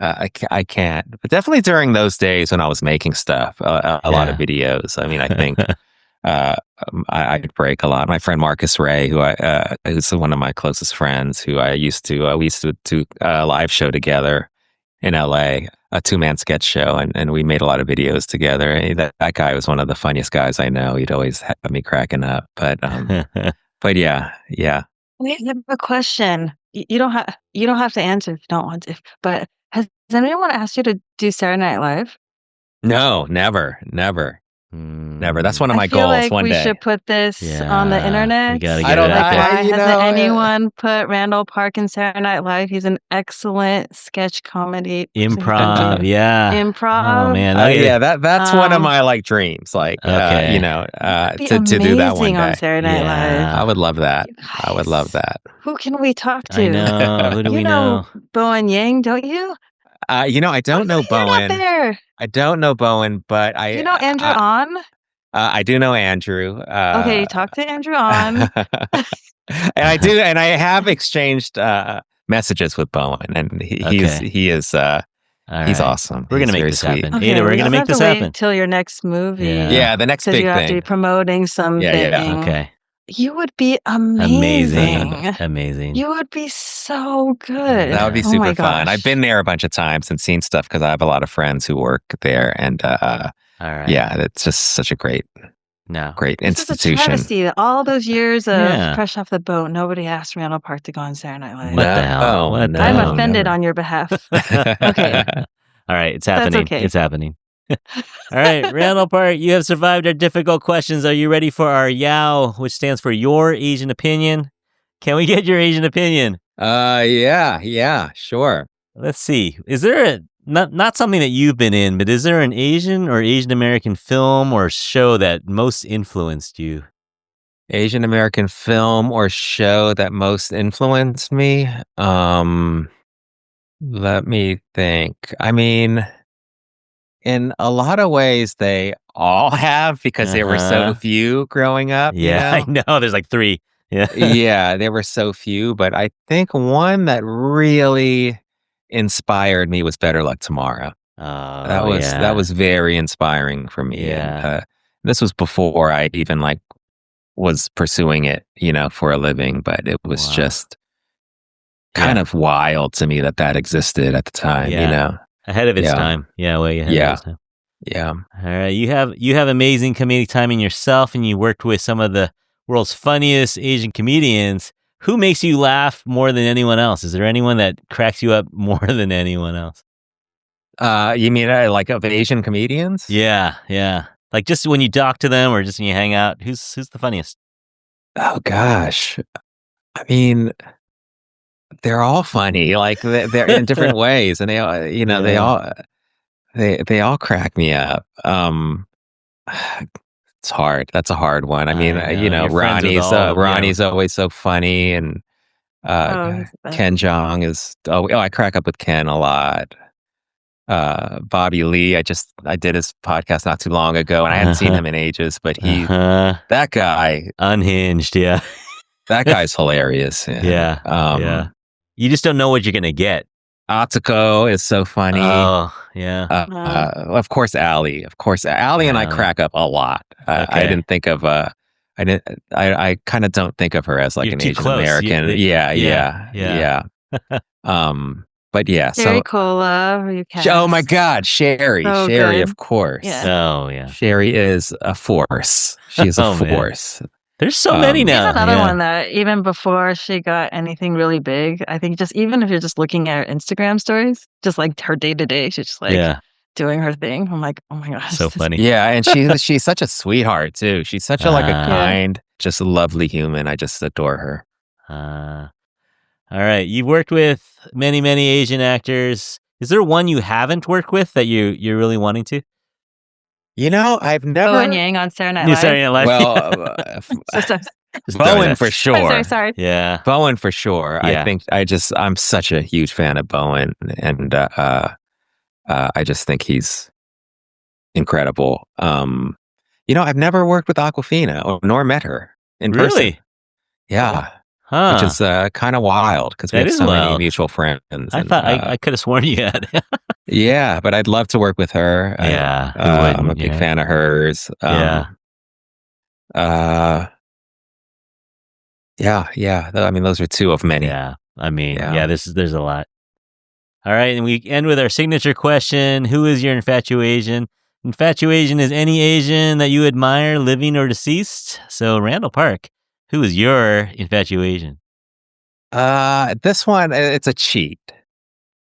I can't. But definitely during those days when I was making stuff, a lot of videos. I mean, I think I'd break a lot. My friend Marcus Ray, who's one of my closest friends, who we used to do a live show together in LA, a 2-man sketch show, and we made a lot of videos together. And that guy was one of the funniest guys I know. He'd always have me cracking up. But yeah. Wait, I have a question. You don't have to answer if you don't want to. But has anyone asked you to do Saturday Night Live? No, never. That's one of my I feel goals like one we day. should put this on the internet. We gotta I get don't- it out there. I- you Has know, anyone put Randall Park in Saturday Night Live? He's an excellent sketch comedy person. Improv, yeah. Improv. Oh man, yeah, that's one of my like dreams. Like, Okay. to do that one amazing on day. Saturday Night Yeah. Live. I would love that. You I would love guys, that. Who can we talk to? I know. Who do we know? Bowen Yang, don't you? I don't know You're not Bowen. there. I don't know Bowen, but You know Andrew On? I do know Andrew. Okay, you talk to Andrew On. And I do, and I have exchanged messages with Bowen, and he's he's awesome. We're gonna make very this sweet. happen. Ada, we're gonna make this happen. Till your next movie. Yeah, the next Because big you have to thing. be promoting something. Yeah. Okay. You would be amazing. Amazing. You would be so good. That would be Oh my super fun. gosh. I've been there a bunch of times and seen stuff because I have a lot of friends who work there, and All right. yeah, it's just such a great This institution. is a travesty. All those years of Yeah. Fresh Off the Boat, nobody asked Randall Park to go on Saturday Night Live. What the hell? What the I'm hell? offended never. on your behalf. Okay. All right, it's happening. okay. It's happening. All right, Randall Park, you have survived our difficult questions. Are you ready for our YAO, which stands for Your Asian Opinion? Can we get your Asian opinion? Yeah, sure. Let's see. Is there not something that you've been in, but is there an Asian or Asian American film or show that most influenced you? Asian American film or show that most influenced me? Let me think. I mean, in a lot of ways, they all have because there were so few growing up. Yeah, you know? I know. There's like 3. Yeah. Yeah, there were so few, but I think one that really inspired me was Better Luck Tomorrow. Oh, That was very inspiring for me. Yeah. And, this was before I even like was pursuing it, for a living, but it was just kind of wild to me that existed at the time, Ahead of its time. Yeah, way ahead of its time. Yeah. All right, you have amazing comedic timing yourself, and you worked with some of the world's funniest Asian comedians. Who makes you laugh more than anyone else? Is there anyone that cracks you up more than anyone else? You mean like of Asian comedians? Yeah. Like just when you talk to them or just when you hang out, who's the funniest? Oh gosh, I mean, they're all funny. Like they're in different ways, and they all crack me up. It's hard. That's a hard one. I mean, You're friends with all of them, Ronnie's always so funny, and he's the best. Ken Jeong is. I crack up with Ken a lot. Bobby Lee, I did his podcast not too long ago, and I hadn't seen him in ages, but that guy, unhinged. Yeah. that guy's hilarious. Yeah. You just don't know what you're gonna get. Atsuko is so funny. Oh, yeah. Of course, Ali. And I crack up a lot. I didn't think of. I kind of don't think of her as like You're an too Asian close. American. Yeah. But yeah. Sherry Cola. You can. Oh my God, Sherry. So Sherry, good. of course. Yeah. Oh, yeah. Sherry is a force. She's a force. There's so many now. There's another one that even before she got anything really big, I think just even if you're just looking at her Instagram stories, just like her day to day, she's just like doing her thing. I'm like, oh my gosh. So funny. Yeah, and she's such a sweetheart too. She's such a kind, just a lovely human. I just adore her. All right. You've worked with many, many Asian actors. Is there one you haven't worked with that you're really wanting to? I've never. Bowen Yang on Saturday Night Live. Saturday Night Live. Well, Just Bowen for sure. Sorry. Yeah. Bowen for sure. Yeah. I think I'm such a huge fan of Bowen, and I just think he's incredible. I've never worked with Awkwafina nor met her in person. Really? Yeah. Huh. Which is kind of wild because we That have is so many wild. mutual friends. I thought I could have sworn you had. Yeah, but I'd love to work with her. Yeah, who I'm a wouldn't, big yeah. fan of hers. Yeah. Yeah. I mean, those are two of many. Yeah. I mean, there's a lot. All right, and we end with our signature question. Who is your infatuasian? Infatuasian is any Asian that you admire, living or deceased. So, Randall Park, who is your infatuasian? This one, it's a cheat.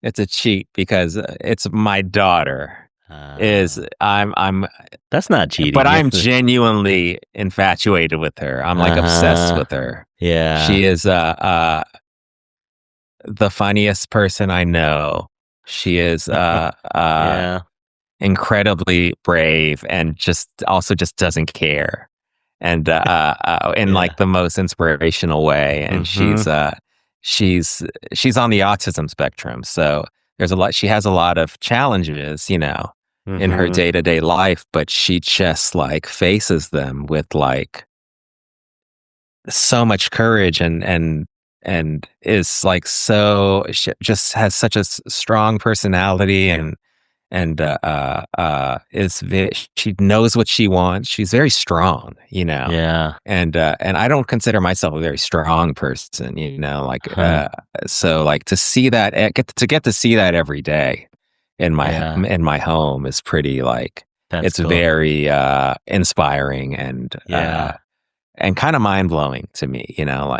It's a cheat because it's my daughter. I'm That's not cheating. But I'm genuinely infatuated with her. I'm like obsessed with her. Yeah. She is the funniest person I know. She is incredibly brave and just doesn't care. And in like the most inspirational way. And she's on the autism spectrum. So there's a lot, she has a lot of challenges, in her day-to-day life, but she just like faces them with like so much courage and is like she just has such a strong personality and she knows what she wants. She's very strong, Yeah. And I don't consider myself a very strong person, so like to see that, get to see that every day in my home is pretty like, it's cool. Very inspiring and kind of mind blowing to me,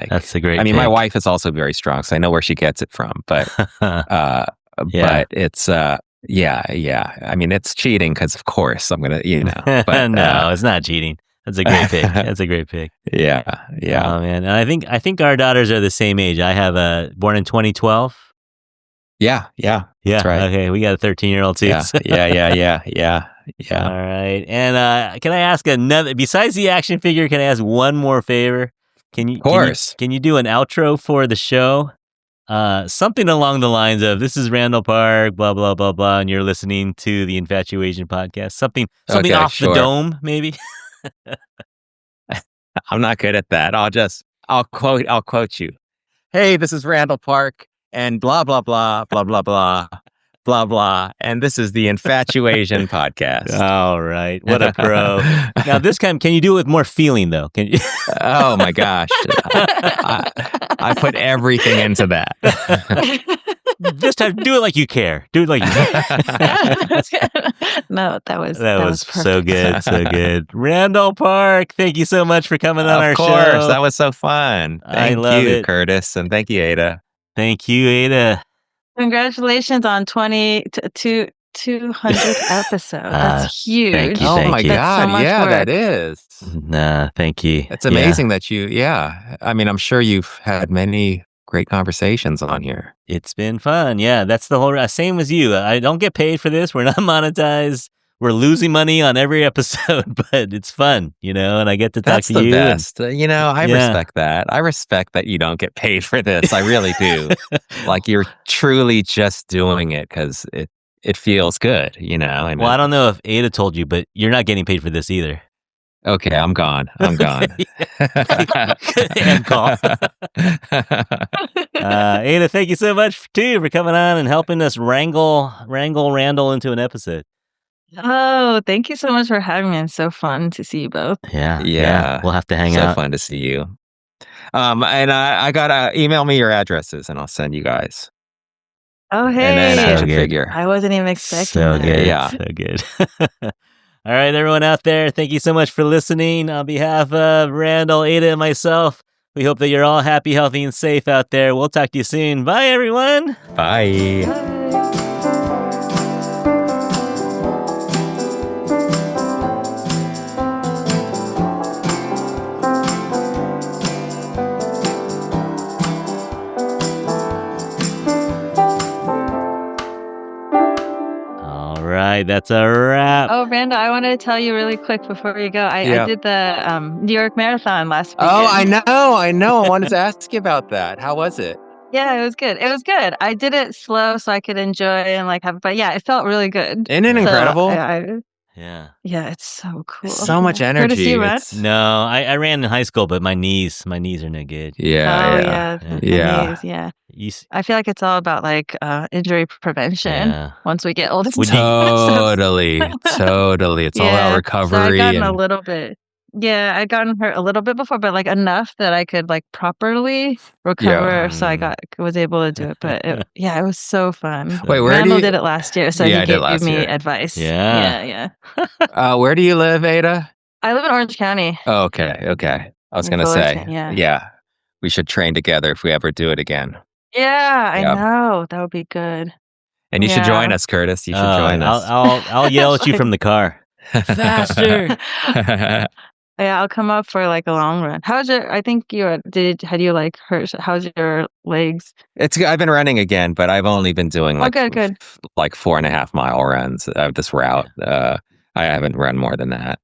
That's a great. I mean, my wife is also very strong, so I know where she gets it from, but but it's I mean, it's cheating because, of course, I'm gonna, But no, it's not cheating. That's a great pick. That's a great pick. Yeah. Oh man, and I think our daughters are the same age. I have born in 2012. Yeah. That's right. Okay, we got a 13-year-old too. Yeah. So. Yeah. All right, and can I ask another? Besides the action figure, can I ask one more favor? Can you? Of course. Can you do an outro for the show? Something along the lines of, "This is Randall Park, blah blah blah blah," and you're listening to the infatuasian podcast. Something Okay, off sure. the dome, maybe. I'm not good at that. I'll quote you. Hey, this is Randall Park, and blah blah blah blah blah blah blah blah, and this is the infatuasian podcast. All right, what a pro! Now this time, can you do it with more feeling though? Can you? Oh my gosh, I put everything into that. This time, do it like you care. Do it like you care. No, that was so good, so good. Randall Park, thank you so much for coming on our show. Of course, that was so fun. I love you, it. Curtis, and thank you, Ada. Thank you, Ada. Congratulations on 200th episode. That's huge. Thank you. Oh my you. God, so much work. that is. Nah, thank you. It's amazing that you, I mean, I'm sure you've had many great conversations on here. It's been fun. Yeah, that's the whole, same as you. I don't get paid for this. We're not monetized. We're losing money on every episode, but it's fun, and I get to talk to you. That's the best. I respect that. I respect that you don't get paid for this. I really do. Like you're truly just doing it because it feels good, And well, I don't know if Ada told you, but you're not getting paid for this either. Okay, I'm gone. And call. Ada, thank you so much too for coming on and helping us wrangle Randall into an episode. Oh, thank you so much for having me. It's so fun to see you both. Yeah. We'll have to hang out. So fun to see you. And I gotta email me your addresses and I'll send you guys. Oh, hey. And then action figure. I wasn't even expecting that. Good. Yeah. So good. All right, everyone out there, thank you so much for listening. On behalf of Randall, Ada, and myself, we hope that you're all happy, healthy, and safe out there. We'll talk to you soon. Bye, everyone. Bye. All right, that's a wrap. Oh, Randall, I wanted to tell you really quick before we go. I did the New York Marathon last weekend. Oh, I know. I wanted to ask you about that. How was it? Yeah, it was good. I did it slow so I could enjoy and but it felt really good. Isn't it incredible? Yeah, it's so cool. So much energy. Curtis, you ran? No, I ran in high school, but my knees are no good. Yeah. I feel like it's all about injury prevention once we get older. Totally. It's all about recovery. So I got in a little bit. Yeah, I'd gotten hurt a little bit before, but like enough that I could like properly recover. So I was able to do it. But it was so fun. Wait, where Randall did it last year, so he I did gave last me year. advice. Yeah. Where do you live, Ada? I live in Orange County. Oh, okay. I was In gonna say, Fullerton, yeah. we should train together if we ever do it again. Yeah, I know. That would be good. And you should join us, Curtis. You should join us. I'll yell at you from the car. Faster. Yeah, I'll come up for like a long run. How's your? I think had you like hurt? How's your legs? I've been running again, but I've only been doing like good. like 4.5 mile runs of this route. I haven't run more than that.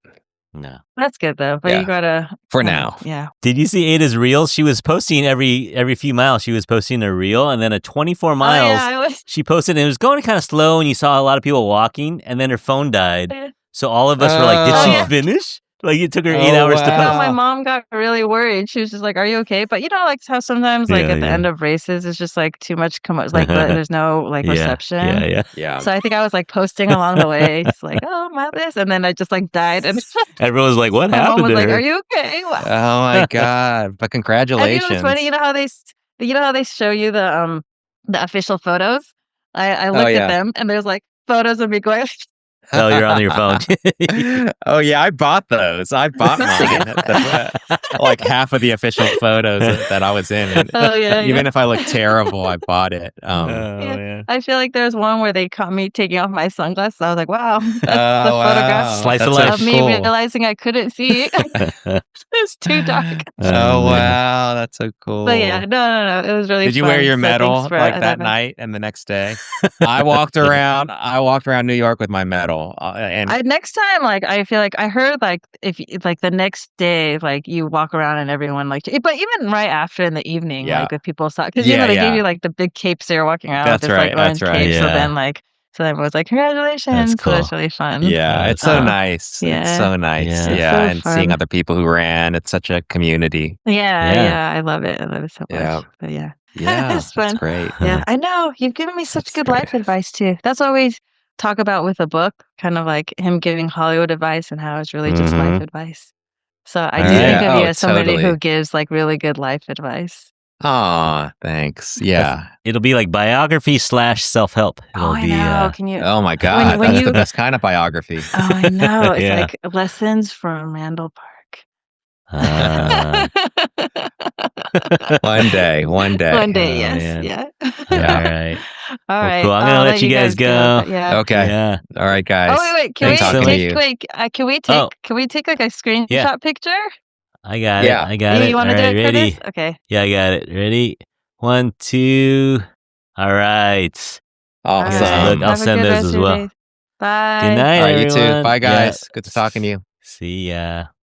No, that's good though. But you gotta for now. Yeah. Did you see Ada's reels? She was posting every few miles. She was posting a reel, and then at 24 miles, she posted, and it was going kind of slow, and you saw a lot of people walking, and then her phone died. So all of us were like, "Did she finish?" Like it took her 8 hours to post. My mom got really worried. She was just like, "Are you okay?" But you know, like how sometimes, like at the end of races, it's just like too much. Like there's no like reception. Yeah. So I think I was like posting along the way, just like, "Oh my this," and then I just like died. And everyone was like, "What happened?" My mom was to like, her? "Are you okay?" Oh my god! But congratulations. I think it was funny. You know how they show you the official photos. I looked at them, and there's like photos of me going. Oh, you're on your phone. Oh yeah, I bought those. I bought mine. Like half of the official photos that I was in. And even if I look terrible, I bought it. I feel like there's one where they caught me taking off my sunglasses. I was like, wow, that's the photograph Slice of life. Of me realizing I couldn't see. It's too dark. Oh wow, that's so cool. But yeah, no, it was really. Did you fun, wear your medal like that event. night and the next day? I walked around New York with my medal. And next time, like I feel like I heard like if like the next day, like you walk around and everyone like, but even right after in the evening, like if people saw, because they gave you like the big capes they were walking around with this like orange cape. So then like. So everyone was like, congratulations. That's cool. So that's really fun. Yeah, it's so nice. Yeah. It's so nice. Yeah. And seeing other people who ran, it's such a community. Yeah. I love it. I love it so much. But Yeah, it's fun. That's great. Yeah, I know. You've given me such good life advice too. That's what we talk about with the book, kind of like him giving Hollywood advice and how it's really just life advice. So I do think of you as somebody who gives like really good life advice. Aw, thanks. Yeah. It'll be like biography / self-help. It'll be, I know. Can you? Oh my God. That's the best kind of biography. Oh, I know. It's like lessons from Randall Park. One day. Yes. Yeah. All right. Cool. I'm gonna let you guys go. Yeah. Okay. Yeah. All right, guys. Oh wait. Can we take like a screenshot picture? I got it. I got it. You want to do it, ready? Curtis? Okay. Yeah, I got it. Ready? 1, 2. All right. Awesome. I'll send those as well. Bye. Good night, All right, everyone. you too. Bye, guys. Good to talking to you. See ya.